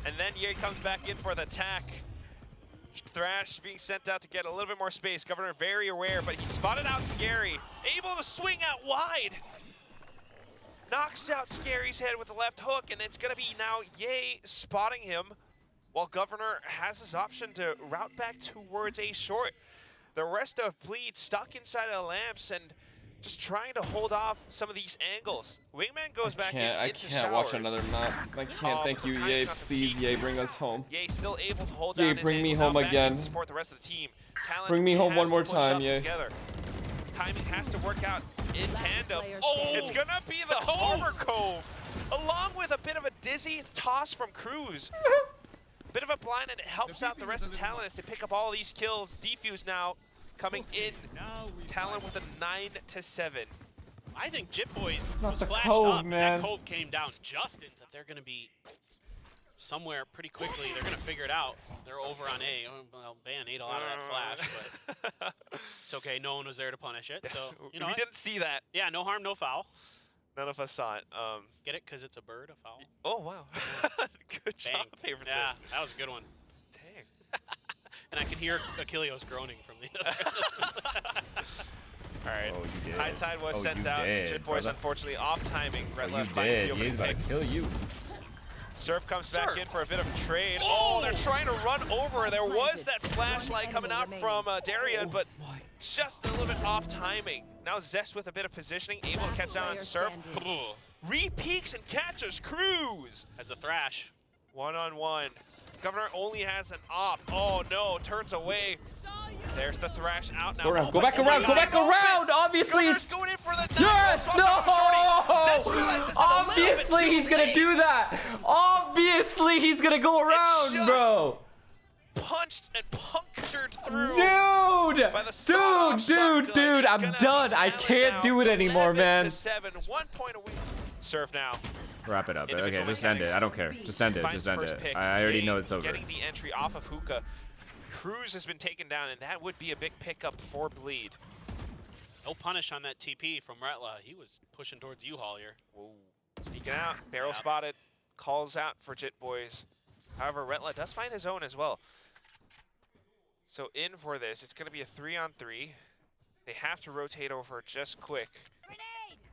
And then Ye comes back in for the attack. Thrash being sent out to get a little bit more space. Governor very aware, but he spotted out Scary. Able to swing out wide. Knocks out Scary's head with the left hook, and it's gonna be now Ye spotting him while Governor has his option to route back towards A short. The rest of Bleed stuck inside of the lamps and just trying to hold off some of these angles. Wingman goes back into
I can't
showers.
watch another map. I can't. Thank you, Ye. Please, Ye, bring us home.
Ye still able to hold
Ye,
down his
bring me
angle,
home
now back
again.
to support the rest of the team. Talon
Bring me home
has
one
to
more
push
time,
up
Ye.
together. Timing has to work out in tandem.
Oh,
It's gonna be the Harbor Cove, along with a bit of a dizzy toss from Cruz. Bit of a blind, and it helps out the rest of Talon as they pick up all these kills. Defuse now coming in. Talon with a 9-7.
I think Jitboys
Not
was
the
flashed
cove,
up.
man.
That cove came down just in that they're going to be somewhere pretty quickly. They're going to figure it out. They're over on A. Well, Ban ate a lot of that flash, but it's okay. No one was there to punish it. So, you know
we
what?
didn't see that.
Yeah, no harm, no foul.
None of us saw it.
Get it? Because it's a bird, a foul?
Oh, wow. Good job,
Bang.
favorite.
Yeah, that was a good one.
Dang.
And I can hear Achilleos groaning from the other.
All right.
Oh, you did.
High Tide was
Oh,
sent
you
out.
did,
Jitboys
brother.
unfortunately off timing. Red
Oh,
left
you
finds the
did.
opening
Ye's about
pick.
to kill you.
Surf comes
Surf.
back in for a bit of trade. Oh, they're trying to run over. There was that flashlight coming out from Darian, but just a little bit off timing. Now Zest with a bit of positioning, able to catch down onto Surf. Re-peeks and catches Cruz.
As a thrash.
One-on-one. Governor only has an op. Oh no, turns away. There's the thrash out now.
Go around.
Oh,
Go
but-
back
oh my
around. Go
God,
back
open.
around. Obviously,
Governor's
he's.
going in for the
Yes!
Zest
No!
realizes it's a little bit
Obviously,
too
he's gonna
late.
do that. Obviously, he's gonna go around,
just-
bro.
Punched and punctured through.
Dude!
By the sawed-off shotgun.
Dude,
It's
I'm
gonna
done.
be
I
Talon
can't
now,
do it anymore, man.
11-7, 1 point away. Surf now.
Wrap it up. Okay,
Individual
just end it.
mechanics.
I don't care. Just end it.
Finds
Just
the
end
first
it.
pick.
I already
Ye
know it's over.
Getting the entry off of hookah. Cruz has been taken down, and that would be a big pickup for Bleed.
No punish on that TP from Retla. He was pushing towards U-Haul here.
Whoa. Sneaking out, barrel spotted, calls out for Jit Boys. However, Retla does find his own as well. So in for this, it's going to be a 3-on-3. They have to rotate over just quick.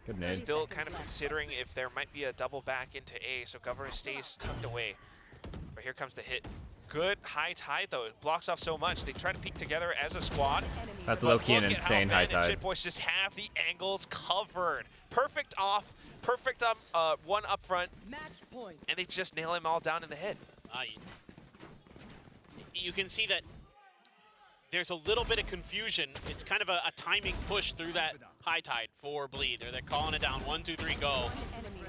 Good nade.
Still kind of considering if there might be a double back into A, so Governor stays tucked away. But here comes the hit. Good high tide though. It blocks off so much. They try to peek together as a squad.
That's low-key an insane high tide.
Jit Boys just have the angles covered. Perfect off, perfect one up front,
Match point.
and they just nail him all down in the head.
You can see that there's a little bit of confusion. It's kind of a timing push through that high tide for Bleed. They're calling it down, 1, 2, 3, go.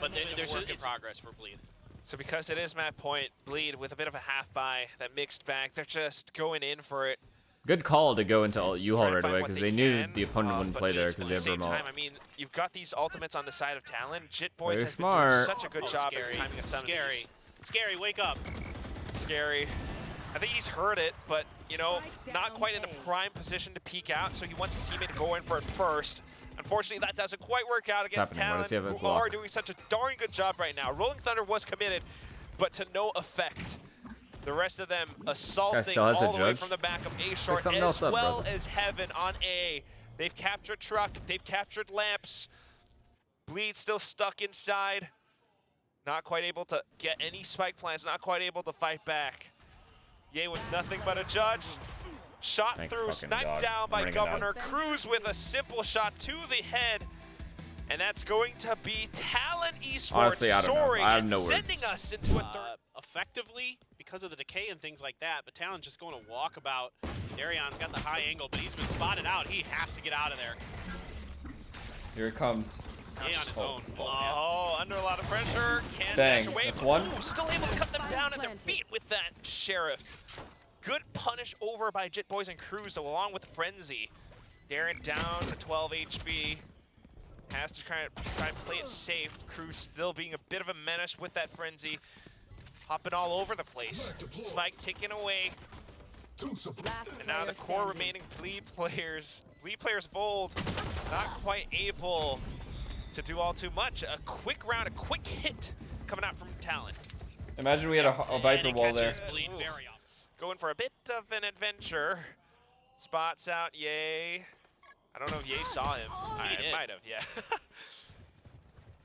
But there's work in progress for Bleed.
So because it is map point, Bleed with a bit of a half buy, that mixed back, they're just going in for it.
Good call to go into U-Haul
Trying to
right
find
away
what
because
they
they knew
can,
the opponent wouldn't
but
play there
at
because
the
they have
same
remote.
time, I mean, you've got these ultimates on the side of Talon. Jit Boys
Very
has been doing
smart.
such a good job at timing at some of
Scary.
these.
Scary, wake up.
Scary. I think he's heard it, but, you know, not quite in a prime position to peek out, so he wants his teammate to go in for it first. Unfortunately, that doesn't quite work out against
happening? Why
Talon,
does he have a
who
block?
are doing such a darn good job right now. Rolling Thunder was committed, but to no effect. The rest of them assaulting
still has a
all the way
judge.
from the back of A short,
something
as
else up,
well
brother.
as Heaven on A. They've captured Truck, they've captured Lamps. Bleed still stuck inside. Not quite able to get any spike plans, not quite able to fight back. Ye with nothing but a judge. Shot
Thank
through,
fucking
sniped
God.
down
I'm
by
running it out.
Governor. Cruz with a simple shot to the head. And that's going to be Talon Esports
Honestly, I don't know.
soaring
I have
and
no
sending
words.
us into a third.
Effectively, because of the decay and things like that, but Talon's just going to walk about. Darion's got the high angle, but he's been spotted out. He has to get out of there.
Here it comes.
He on his own.
Oh, under a lot of pressure. Can't
Bang.
dash away.
That's
but,
one.
ooh, still able to cut them down at their feet with that Sheriff. Good punish over by Jit Boys and Cruz, though, along with Frenzy. Darren down to 12 HP. Has to try and play it safe. Cruz still being a bit of a menace with that Frenzy. Hopping all over the place. Spike taken away. And now the core remaining Bleed players. Bleed players fold. Not quite able to do all too much. A quick round, a quick hit coming out from Talon.
Imagine we had a Viper
And he
wall there.
catches Bleed very up.
Going for a bit of an adventure. Spots out Ye. I don't know if Ye saw him.
He did.
Might have, yeah.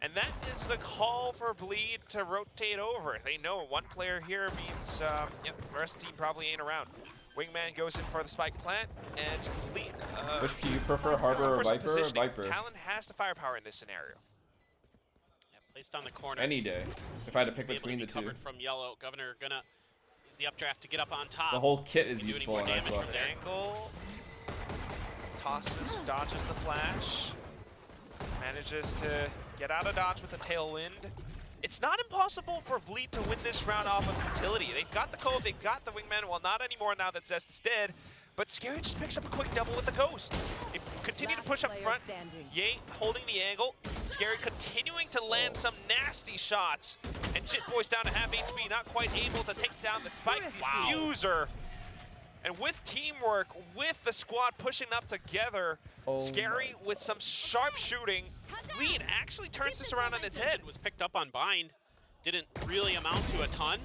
And that is the call for Bleed to rotate over. They know one player here means yep, the rest of the team probably ain't around. Wingman goes in for the spike plant, and Bleed.
Which do you prefer, Harbor or
for some
Viper or
positioning.
Viper?
Talon has the firepower in this scenario.
Yeah, placed on the corner.
Any day. If I had to pick
Be able
between
be
the two.
covered from yellow. Governor gonna use the updraft to get up on top.
The whole kit is
Can do any
useful
more
in
damage
Icebox.
from there.
Angle. Tosses, dodges the flash. Manages to get out of dodge with a tailwind. It's not impossible for Bleed to win this round off of utility. They've got the code, they've got the wingman. Well, not anymore now that Zest is dead. But Scary just picks up a quick double with the ghost. They continue to push up front. Ye holding the angle. Scary continuing to land some nasty shots. And Jit Boys down to half HP, not quite able to take down the spike diffuser. And with teamwork, with the squad pushing up together, Scary with some sharp shooting. Bleed actually turns this around on its head.
Was picked up on bind. Didn't really amount to a ton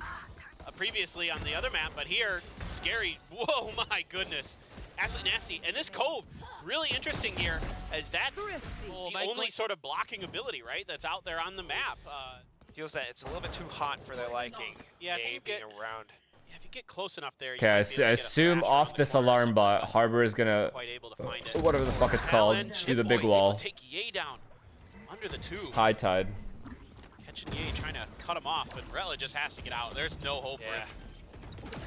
previously on the other map, but here, Scary, whoa, my goodness. Absolutely nasty. And this cove, really interesting here, as that's the only sort of blocking ability, right, that's out there on the map.
Feels that it's a little bit too hot for their liking.
Yeah, I think
Ye
you
being
get-
around.
Yeah, if you get close enough there, you
Okay, I
might be able to get a
assume
flash
off
around the
this
corner,
alarm
so
bot, Harbor is gonna,
quite able to find it.
whatever the fuck it's called,
Talon,
do the
Jit
big
Boys
wall.
able to take Ye down under the tube.
High tide.
Catching Ye, trying to cut him off, but Retla just has to get out. There's no hope for
Yeah.
him.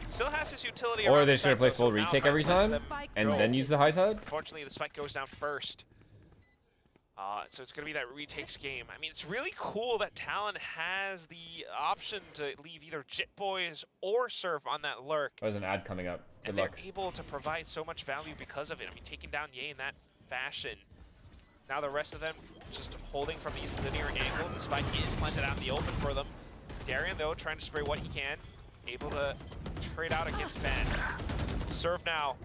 Still has his utility
Or
around
they
the
should have
side,
played
though,
full
so now
retake
Frank
every
lets
time
them
and
go.
then use the high tide.
Unfortunately, the spike goes down first. So it's going to be that retakes game. I mean, it's really cool that Talon has the option to leave either Jit Boys or Surf on that lurk.
There's an ad coming up. Good
And
luck.
they're able to provide so much value because of it. I mean, taking down Ye in that fashion. Now the rest of them just holding from these linear angles. The spike is planted out in the open for them. Darien, though, trying to spray what he can. Able to trade out against Ben. Serve now.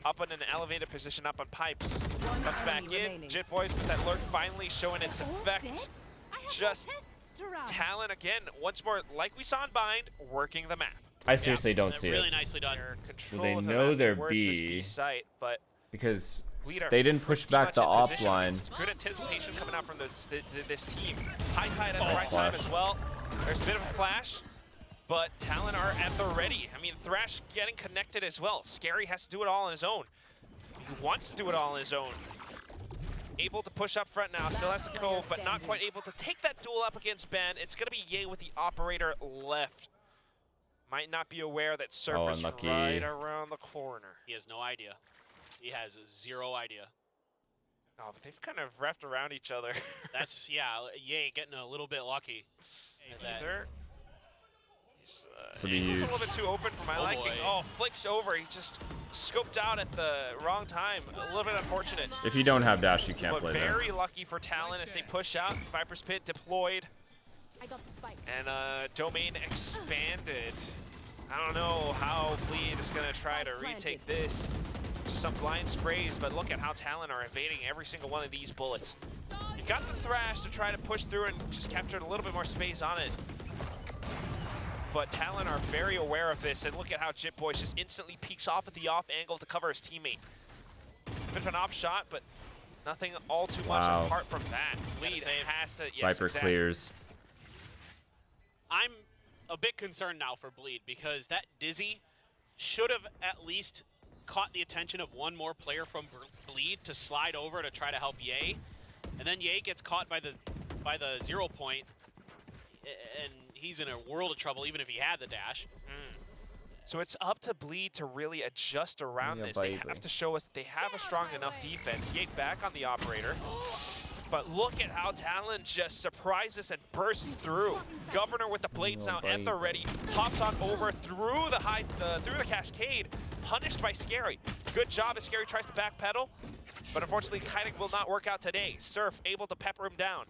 Up in an elevated position, up on pipes. Comes back
enemy
in.
remaining.
Jit Boys with that lurk finally showing its effect. Just Talon again, once more, like we saw in Bind, working the map.
I seriously don't see
really
it.
nicely done.
They're in control
They
of the
know
map
they're
towards this
B.
B site, but
Because
Bleeder
they didn't push
pretty
back the
much in
op
position.
line.
It's good anticipation coming out from this team. High tide at the right
flash.
time as well. There's a bit of a flash, but Talon are at the ready. I mean, Thrash getting connected as well. Scary has to do it all on his own. He wants to do it all on his own. Able to push up front now, still has to cove, but not quite able to take that duel up against Ben. It's gonna be Ye with the operator left. Might not be aware that Surf is
unlucky.
right around the corner.
He has no idea. He has zero idea.
Oh, but they've kind of wrapped around each other.
That's, yeah, Ye getting a little bit lucky.
Either. He's,
So be
he's a
huge.
little bit too open for my
Oh,
liking.
boy.
Oh, flicks over. He just scoped out at the wrong time. A little bit unfortunate.
If you don't have dash, you can't
But
play there.
very lucky for Talon as they push out. Viper's Pit deployed.
I got the spike.
And domain expanded. I don't know how Bleed is going to try to retake this. Just some blind sprays, but look at how Talon are evading every single one of these bullets. You got the Thrash to try to push through and just capture a little bit more space on it. But Talon are very aware of this, and look at how Jit Boys just instantly peeks off at the off angle to cover his teammate. Bit of an op shot, but nothing all too much
Wow.
apart from that. Bleed has to, yes,
Viper
exactly.
clears.
I'm a bit concerned now for Bleed because that Dizzy should have at least caught the attention of one more player from Bleed to slide over to try to help Ye. And then Ye gets caught by the 0 point, and he's in a world of trouble even if he had the dash.
So it's up to Bleed to really adjust around
Yeah,
this. They
baby.
have to show us that they have a strong enough defense. Ye back on the operator. But look at how Talon just surprises and bursts through. Governor with the blades now at the ready. Hop talk over through the cascade. Punished by Scary. Good job as Scary tries to backpedal. But unfortunately, kiting will not work out today. Surf able to pepper him down.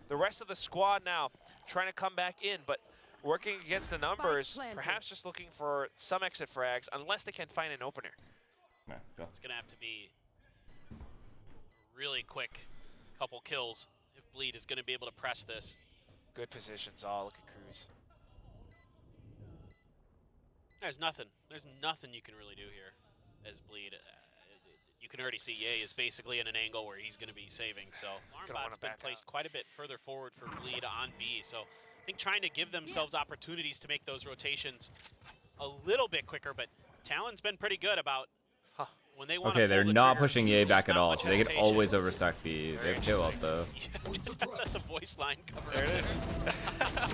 The rest of the squad now trying to come back in, but working against the numbers, perhaps just looking for some exit frags, unless they can find an opener.
Yeah, go.
It's going to have to be a really quick couple kills if Bleed is going to be able to press this.
Good positions. Oh, look at Cruz.
There's nothing you can really do here as Bleed. You can already see Ye is basically in an angle where he's going to be saving, so Armbot's been placed quite a bit further forward for Bleed on B, so I think trying to give themselves opportunities to make those rotations a little bit quicker, but Talon's been pretty good about when they want to
Okay, they're
pull the
not
trigger,
pushing Ye
there's
back at
not
all,
much
so they could
hesitation.
always oversack B. They have kill out though.
That's a voice line cover.
There it is.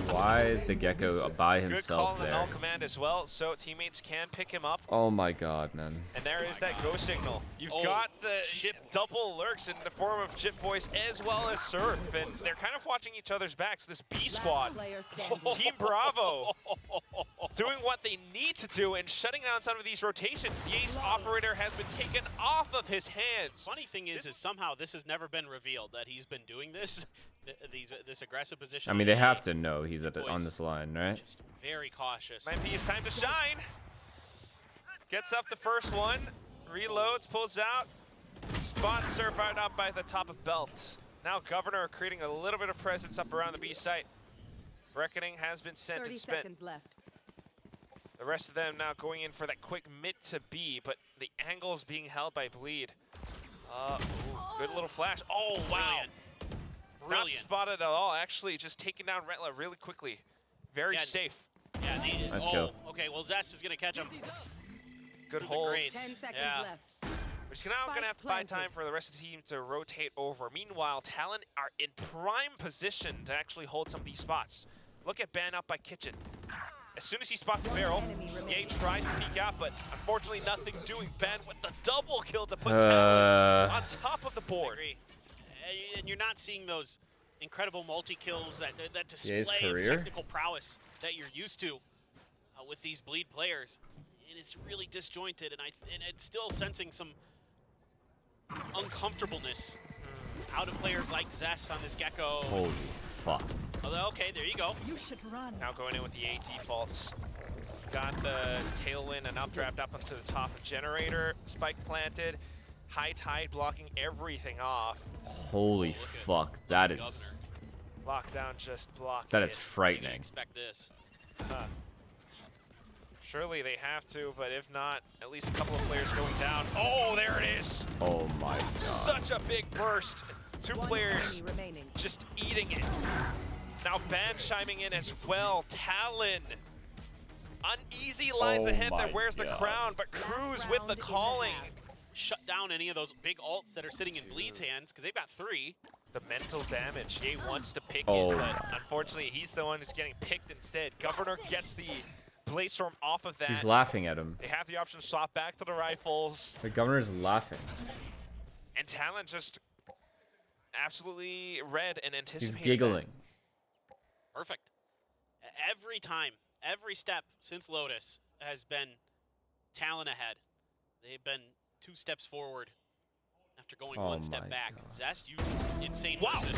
Why is the Gecko by
Good
himself
call on the
there?
null command as well, so teammates can pick him up.
Oh my god, man.
And there is that go signal. You've
Oh,
got the
Jit
double lurks in the form of Jit Boys as well as Surf, and they're kind of watching each other's backs. This B squad,
Player standing.
Team Bravo, doing what they need to do and shutting down some of these rotations. Ye's operator has been taken off of his hands.
Funny thing is somehow this has never been revealed that he's been doing this, this aggressive position.
I mean,
on
they
A.
have to know he's on
Boys.
this line, right?
Just very cautious.
Might be his time to shine. Gets up the first one, reloads, pulls out, spots Surf out up by the top of belt. Now Governor creating a little bit of presence up around the B site. Reckoning has been sent
30
and spent.
seconds left.
The rest of them now going in for that quick mid to B, but the angle is being held by Bleed. Ooh, good little flash. Oh, wow. Not
Brilliant.
spotted at all. Actually, just taking down Retla really quickly. Very
Yeah,
safe.
Yeah,
Nice
oh,
kill.
okay, well Zest is going to catch him.
Good
the
hold.
grades.
10 seconds
Yeah.
left.
We're just now going to have to buy time for the rest of the team to rotate over. Meanwhile, Talon are in prime position to actually hold some of these spots. Look at Ben up by Kitchen. As soon as he spots the barrel, Ye tries to peek out, but unfortunately nothing doing. Ben with the double kill to put Talon on top of the
I
board.
agree. And you're not seeing those incredible multi-kills, that
Ye's
display of
career.
technical prowess that you're used to with these Bleed players. It is really disjointed, and it's still sensing some uncomfortableness out of players like Zest on this Gecko.
Holy fuck.
Although, okay, there you go.
You should run.
Now going in with the A defaults. got the tailwind and updraft up onto the top of generator. Spike planted. High tide blocking everything off.
Holy fuck, that is
Lockdown just blocked.
that is
it.
frightening.
Expect this.
Surely they have to, but if not, at least a couple of players going down. Oh, there it is.
Oh my god.
Such a big burst. Two
One
players
enemy remaining.
just eating it. Now Ban chiming in as well. Talon. Uneasy lies
Oh
ahead
my
that wears the
God.
crown, but Cruz with the calling.
Shut down any of those big ults that are sitting in Bleed's hands, because they've got 3.
The mental damage. Ye wants to pick
Oh
it, but
my.
unfortunately he's the one who's getting picked instead. Governor gets the Blade Storm off of that.
He's laughing at him.
They have the option to swap back to the rifles.
The governor's laughing.
And Talon just absolutely read and
He's
anticipated
giggling.
Perfect. Every time, every step since Lotus has been Talon ahead. They've been 2 steps forward after going
Oh
1 step
my
back.
God.
Zest, you insane person.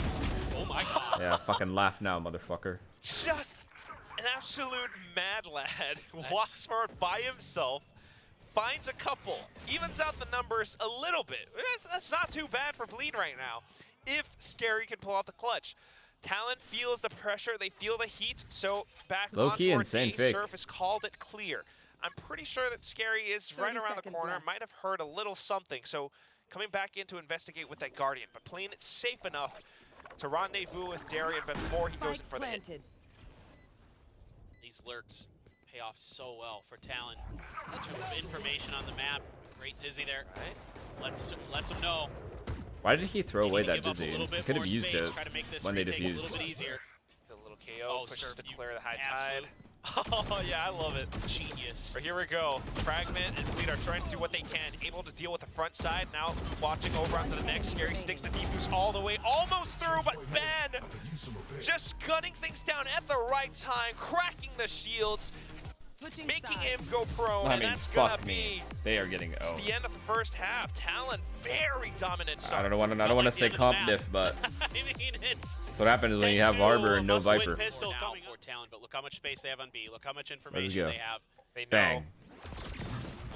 Oh my god.
Yeah, fucking laugh now, motherfucker.
Just an absolute mad lad. Walks forward by himself, finds a couple, evens out the numbers a little bit. That's not too bad for Bleed right now, if Scary can pull out the clutch. Talon feels the pressure, they feel the heat, so back
Low-key
on
insane
towards
fake.
Surf has called it clear. I'm pretty sure that Scary is right
30
around the
seconds
corner,
left.
might have heard a little something, so coming back in to investigate with that Guardian, but playing it safe enough to rendezvous with Darian before he goes in
Spike
for the hit.
planted.
These lurks pay off so well for Talon. In terms of information on the map, great Dizzy there.
Right?
Lets them know.
Why did he throw
Can
away
you
that
give up a
dizzy?
little
He
bit
could have
more
used
space,
it
try to make this
when they
retake a
defused.
little bit easier.
The little KO
Oh,
pushes
Surf,
to
you
clear the high
absolute
tide. Oh yeah, I love it.
Genius.
But here we go. Fragment and Bleed are trying to do what they can. Able to deal with the front side. Now watching over onto the next. Scary sticks the defuse all the way. Almost through, but Ben just gunning things down at the right time. Cracking the shields.
Switching
Making
sides.
him go prone.
I
And
mean,
that's gonna
fuck me. They are getting
It's the end of the first half. Talon, very dominant start.
I don't want to say comp diff, but
I mean, it's
that's what happens when you have Arbor and no
must-win
Viper.
pistol coming for Talon, but look how much space they have on B. Look how much
Let's
information
go.
they have.
They know.
Bang.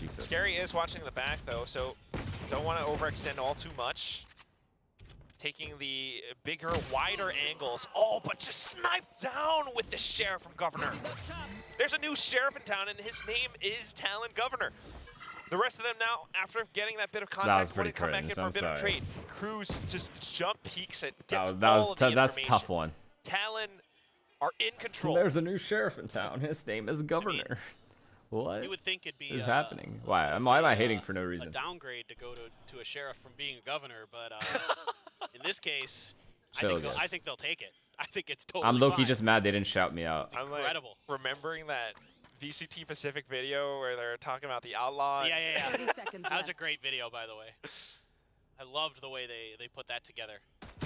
Jesus.
Scary is watching the back though, so don't want to overextend all too much. Taking the bigger, wider angles. Oh, but just sniped down with the Sheriff from Governor. There's a new Sheriff in town, and his name is Talon Governor. The rest of them now, after getting that bit of contact,
was
want
pretty
to come back in
cringe,
for a
I'm
bit of
sorry.
trade. Cruz just jump peeks it, gets
That
all
was
of the
that's
information.
tough one.
Talon are in control.
There's a new sheriff in town. His name is Governor. What
You would think it'd be
is happening? Why am I hating for no
a
reason?
downgrade to go to a sheriff from being a governor, but in this case,
Chill,
I think they'll take it. I think it's totally
I'm low-key
fine.
just mad they didn't shout me out.
I'm like
incredible.
remembering that VCT Pacific video where they're talking about the outlaw.
Yeah.
30 seconds
That was a
left.
great video, by the way. I loved the way they put that together.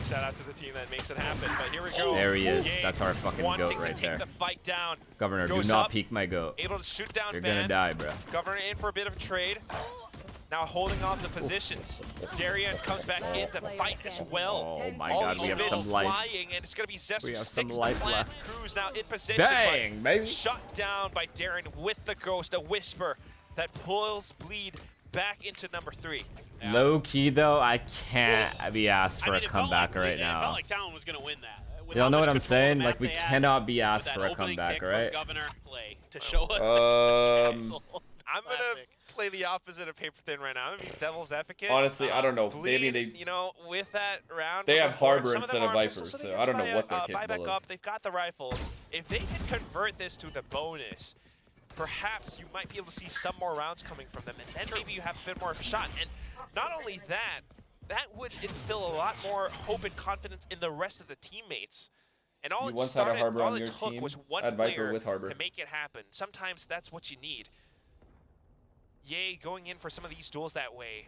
Shout out to the team that makes it happen. But here we go.
There he is.
Yay.
That's our fucking
Wanting
goat
to
right
take
there.
the fight down.
Governor, do
Goes
not
up.
peek my goat.
Able to shoot down
You're
Ban.
gonna die, bro.
Governor in for a bit of a trade. Now holding on the positions. Darian comes back in to fight as well.
Oh my
All
god,
these
we have
fists
some life.
flying, and it's gonna be Zest
We
who
have some
sticks
life
the plan.
left.
Cruz now in position.
Bang,
but
baby.
shut down by Darian with the ghost, a whisper that pulls Bleed back into number 3.
Yeah.
Low key though, I can't be asked for
I mean,
a
it felt
comeback
like,
right
it
now.
felt like Talon was gonna win that. With
You all
how
know
much
what I'm
control of the
saying?
map
Like we
they had,
cannot be
with
asked
that
for a
opening
comeback,
kick from
right?
Governor play to show us that castle.
I'm gonna
Classic.
play the opposite of paper thin right now. I'm gonna be devil's advocate.
honestly, I don't know.
Bleed, you know, with that round.
They
from
have
before,
Harbor
some of them
instead of
are
Vipers,
missiles,
so
they
I don't
can
know what they're
buy
capable
back
of.
up. They've got the rifles. If they can convert this to the bonus, perhaps you might be able to see some more rounds coming from them, and then maybe you have a bit more of a shot. And not only that, that would instill a lot more hope and confidence in the rest of the teammates. And all
You
it
once had a
started,
Harbor
all
on
it
your
took
team,
was one
add Viper
player
with Harbor.
to make it happen. Sometimes that's what you need. Yay, going in for some of these duels that way.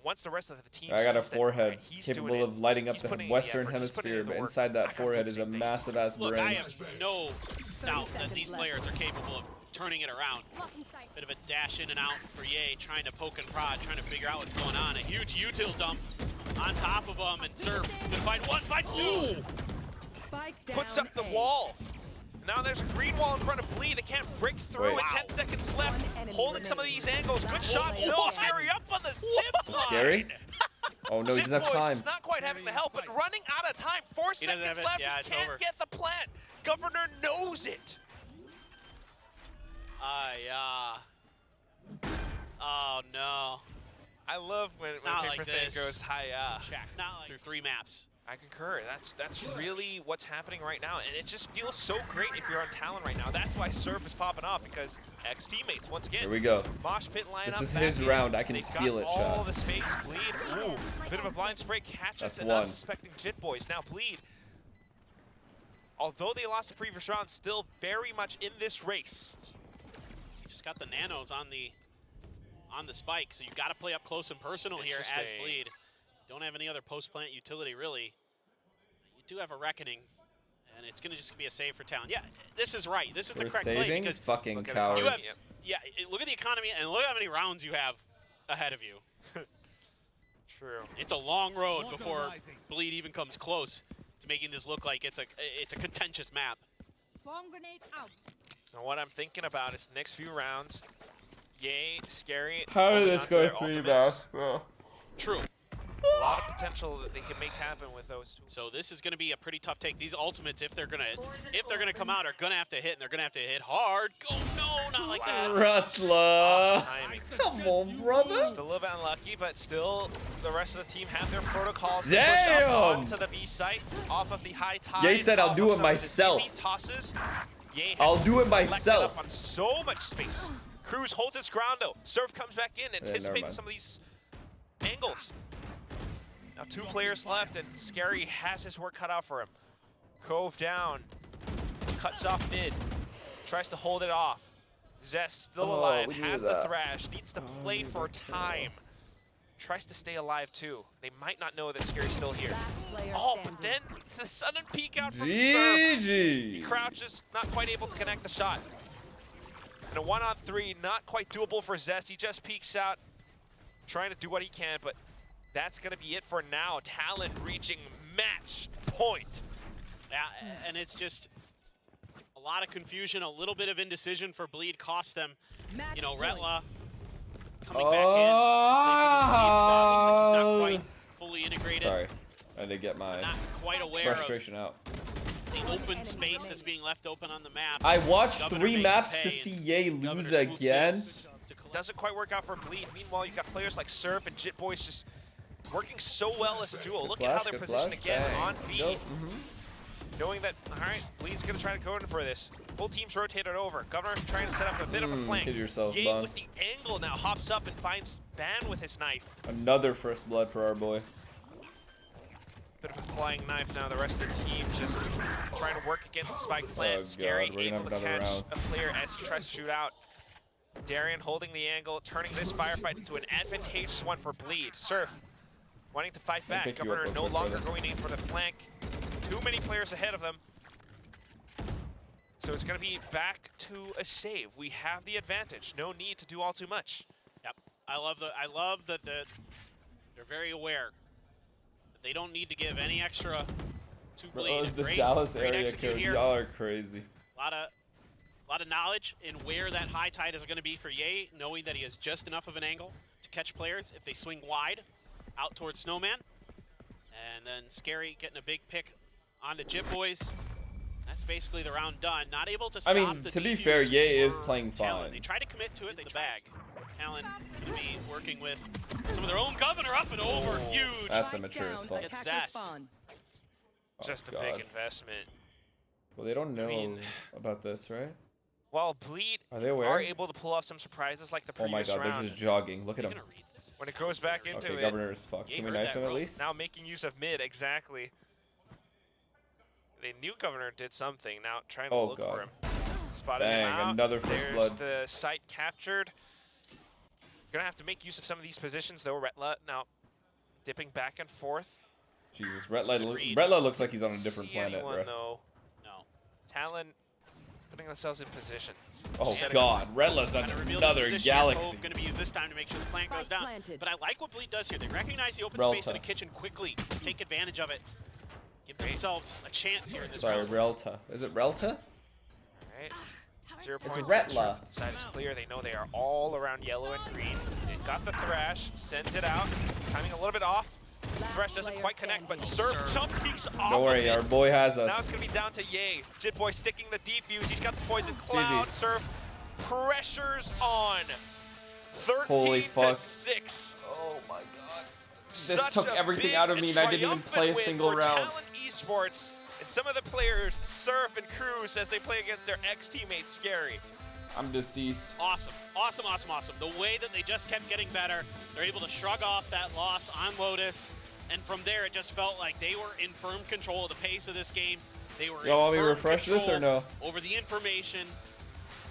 Once the rest of the team
I got a
sees that,
forehead
alright, he's doing
capable
it,
of lighting up
he's
the
putting in the
Western
effort, he's putting in
Hemisphere,
the
but
work.
inside
I
that
gotta do
forehead
the
is a
same thing.
massive ass
Look,
brain.
I have no doubt that
seconds
these
left.
players are capable of turning it around. Bit of a dash in and out for Ye, trying to poke and prod, trying to figure out what's going on. A huge util dump on top of them, and Surf to fight one, fight two.
Spike down
Puts up the
A.
wall. Now there's a green wall in front of Bleed. They can't break through.
Wait.
With 10 seconds left.
enemy
Holding some of
remaining.
these angles. Good shot. Still
What?
Scary up on the zip
This is
line.
scary. Oh no, he
Zip
doesn't have
Boys
time.
is not quite having the help, but running out of time. 4
He doesn't
seconds
have it.
left.
Yeah,
He
it's
can't
over.
get the plant. Governor knows it.
Oh no.
I love when
Not
Paper
like
Thing
this.
goes high.
Check. Not like through 3 maps.
I concur. That's really what's happening right now, and it just feels so great if you're on Talon right now. That's why Surf is popping off, because ex-teammates once again.
Here we go.
Mosh pit lineup.
This is
back
his
in.
round. I can
They've
feel
got
it,
all
chat.
the space. Bleed. Ooh, bit of a blind spray catches
That's
an
one.
unsuspecting Jit Boys. Now Bleed. Although they lost the previous round, still very much in this race.
You just got the nanos on the spike, so you got to play up close and personal here as
Interesting.
Bleed. Don't have any other post-plant utility, really. You do have a Reckoning, and it's going to just be a save for Talon. Yeah, this is right. This is the
We're
correct play
saving
because
fucking
Look at
cowards.
you have, look at the economy and look how many rounds you have ahead of you.
True.
It's a long road before Bleed even comes close to making this look like it's a contentious map.
Swarm grenade out.
Now what I'm thinking about is next few rounds. Yay, Scary.
How did
holding
this
on to
go
their
3
ultimates.
now?
True.
A lot of potential that they can make happen with those two.
So this is going to be a pretty tough take. These ultimates, if they're gonna come out, are gonna have to hit, and they're gonna have to hit hard. Oh no, not like that.
Rattler.
Timing.
Come on, brother.
Still a little bit unlucky, but still the rest of the team have their protocols to
Damn!
push up onto the B site off of the high tide.
Ye said I'll
off
do
of
it
some of the
myself.
dizzy tosses. Ye has
I'll do it
collected
myself.
up on so much space. Cruz holds his ground though. Surf comes back in,
never
anticipating
mind.
some of these angles. Now 2 players left, and Scary has his work cut out for him. Cove down, cuts off mid, tries to hold it off. Zest still
Oh,
alive,
we knew
has the
that.
thrash, needs to play for time. Tries to stay alive too. They might not know that Scary's still here.
Last player
Oh, but
standing.
then the sudden peek out from Surf. He
GG.
crouches, not quite able to connect the shot. And a 1-on-3, not quite doable for Zest. He just peeks out, trying to do what he can, but that's gonna be it for now. Talon reaching match point.
Yeah, and it's just a lot of confusion, a little bit of indecision for Bleed cost them.
Match
You know,
point.
Retla coming back in, playing for the Bleed squad. Looks like he's not quite fully integrated.
Sorry. I had to get my
Not quite aware
frustration out.
of the open space that's being left open on the map.
I watched
Governor
3
makes
maps
pay,
to
and
see Ye
Governor
lose
swoops in
again.
to collect.
Doesn't quite work out for Bleed. Meanwhile, you've got players like Surf and Jit Boys just working so well as a duo. Look at how they're
Good
positioned
flash.
again
Bang.
on B.
Nope.
Knowing that, all right, Bleed's gonna try to go in for this. Full team's rotated over. Governor trying to set up a bit of a flank.
Kid yourself,
Ye
Bun.
with the angle now hops up and finds Ban with his knife.
Another first blood for our boy.
Bit of a flying knife now. The rest of the team just trying to work against the spike plant.
Oh,
Scary
God, we're gonna
able to
have another
catch
round.
a player as he tries to shoot out. Darian holding the angle, turning this firefight into an advantageous one for Bleed. Surf wanting to fight back.
pick you up
Governor
real
no
quick,
longer
brother.
going in for the flank. Too many players ahead of them. So it's going to be back to a save. We have the advantage. No need to do all too much.
Yep. I love that they're very aware that they don't need to give any extra to
Bro,
Bleed.
the
Great-
Dallas
great
area
execute
code.
here.
Y'all are crazy.
A lot of knowledge in where that high tide is going to be for Ye, knowing that he has just enough of an angle to catch players if they swing wide out towards Snowman. And then Scary getting a big pick onto Jit Boys. That's basically the round done. Not able to stop
I mean,
the
to be
defuse
fair, Ye is
for
playing
Talon.
fine.
They try to commit to it in the bag. Talon going to be working with some of their own Governor up and over. Huge.
That's immature as fuck.
It's
Attacker
zest.
spawn.
Oh,
Just a
God.
big investment.
Well, they don't know
mean-
about this, right?
While Bleed
Are they aware?
are able to pull off some surprises like the
Oh my
previous
God,
round.
there's just jogging. Look at
You're
him.
gonna read this.
When it goes back into
Okay,
it,
Governor is fucked.
Ye
Can we
heard
knife
that
him at
rope.
least?
Now making use of mid, exactly. They knew Governor did something. Now trying to
Oh,
look for
God.
him. Spotted
Bang,
him out.
another first
There's
blood.
the site captured. Gonna have to make use of some of these positions though. Retla now dipping back and forth.
Jesus,
Good read.
Retla looks like he's on a different
See
planet,
anyone,
bro.
though.
No.
Talon putting themselves in position.
Oh
Setting-
God, Retla's on
Kind of revealed
another
his position.
galaxy.
Going to be used this time to make sure the plant goes
Spike
down.
planted.
But I like what Bleed does here. They recognize the open
Relta.
space in the kitchen quickly, take advantage of it, give themselves a chance here in this
Sorry,
round.
Relta. Is it Relta?
Alright. 0
It's
point
Retla.
side is clear. They know they are all around yellow and green. They've got the Thrash, sends it out. Timing a little bit off. Thrash doesn't quite connect, but Surf jump peeks off.
Don't worry,
of
our
it.
boy has
Now it's
us.
gonna be down to Ye. Jitboy sticking the defuse. He's got the poison cloud.
GG.
Surf pressures on. 13
Holy
to
fuck.
6.
Oh my god. This
Such
took
a
everything
big
out of me and I didn't even play a
triumphant
single
win for
round.
Talon Esports and some of the players, Surf and Cruz, as they play against their ex-teammate Scary.
I'm deceased.
Awesome, awesome, awesome, awesome. The way that they just kept getting better, they're able to shrug off that loss on Lotus, and from there it just felt like they were in firm control of the pace of this game. They were
Y'all want me to
in firm
refresh this or
control
no?
over the information.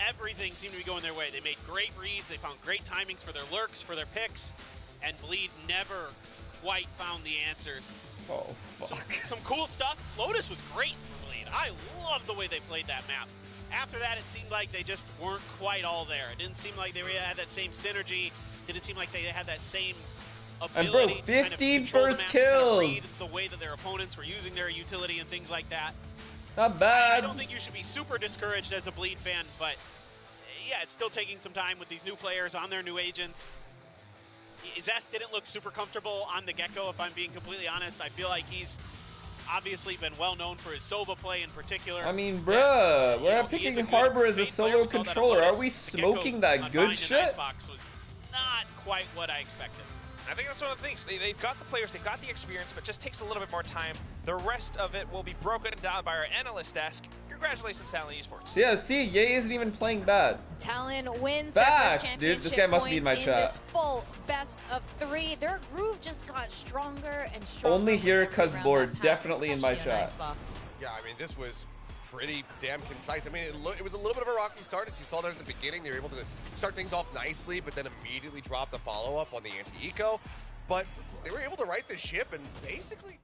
Everything seemed to be going their way. They made great reads, they found great timings for their lurks, for their picks, and Bleed never quite found the answers.
Oh fuck.
Some cool stuff. Lotus was great for Bleed. I love the way they played that map. After that, it seemed like they just weren't quite all there. It didn't seem like they had that same synergy. Didn't seem like they had that same
And bro,
ability to kind of
15
control the
first
map, to kind of read
kills.
the way that their opponents were using their utility and things like that.
Not
I
bad.
don't think you should be super discouraged as a Bleed fan, but yeah, it's still taking some time with these new players on their new agents. Zest didn't look super comfortable on the get-go, if I'm being completely honest. I feel like he's obviously been well known for his Sova play in particular.
I mean, bruh,
You
we're
know, he
picking
is a good
Harbor as a
main player.
solo
We saw that at
controller. Are
Lotus.
we
The get-go
smoking that
on
good
Vine and
shit?
Icebox was not quite what I expected.
I think that's one of the things. They've got the players, they've got the experience, but just takes a little bit more time. The rest of it will be broken down by our analyst desk. Congratulations, Talon Esports.
Yeah, see, Ye isn't even playing bad.
Talon wins
Facts,
their first
dude. This
championship
guy must be in
points
my chat.
This full best of 3. Their groove just got stronger and stronger.
Only
with
here
every
'cause
round
bored.
that passed,
Definitely in my
especially on
chat.
Icebox.
Yeah, I mean, this was pretty damn concise. I mean, it was a little bit of a rocky start. As you saw there at the beginning, they were able to start things off nicely, but then immediately drop the follow-up on the anti-eco. But they were able to right the ship and basically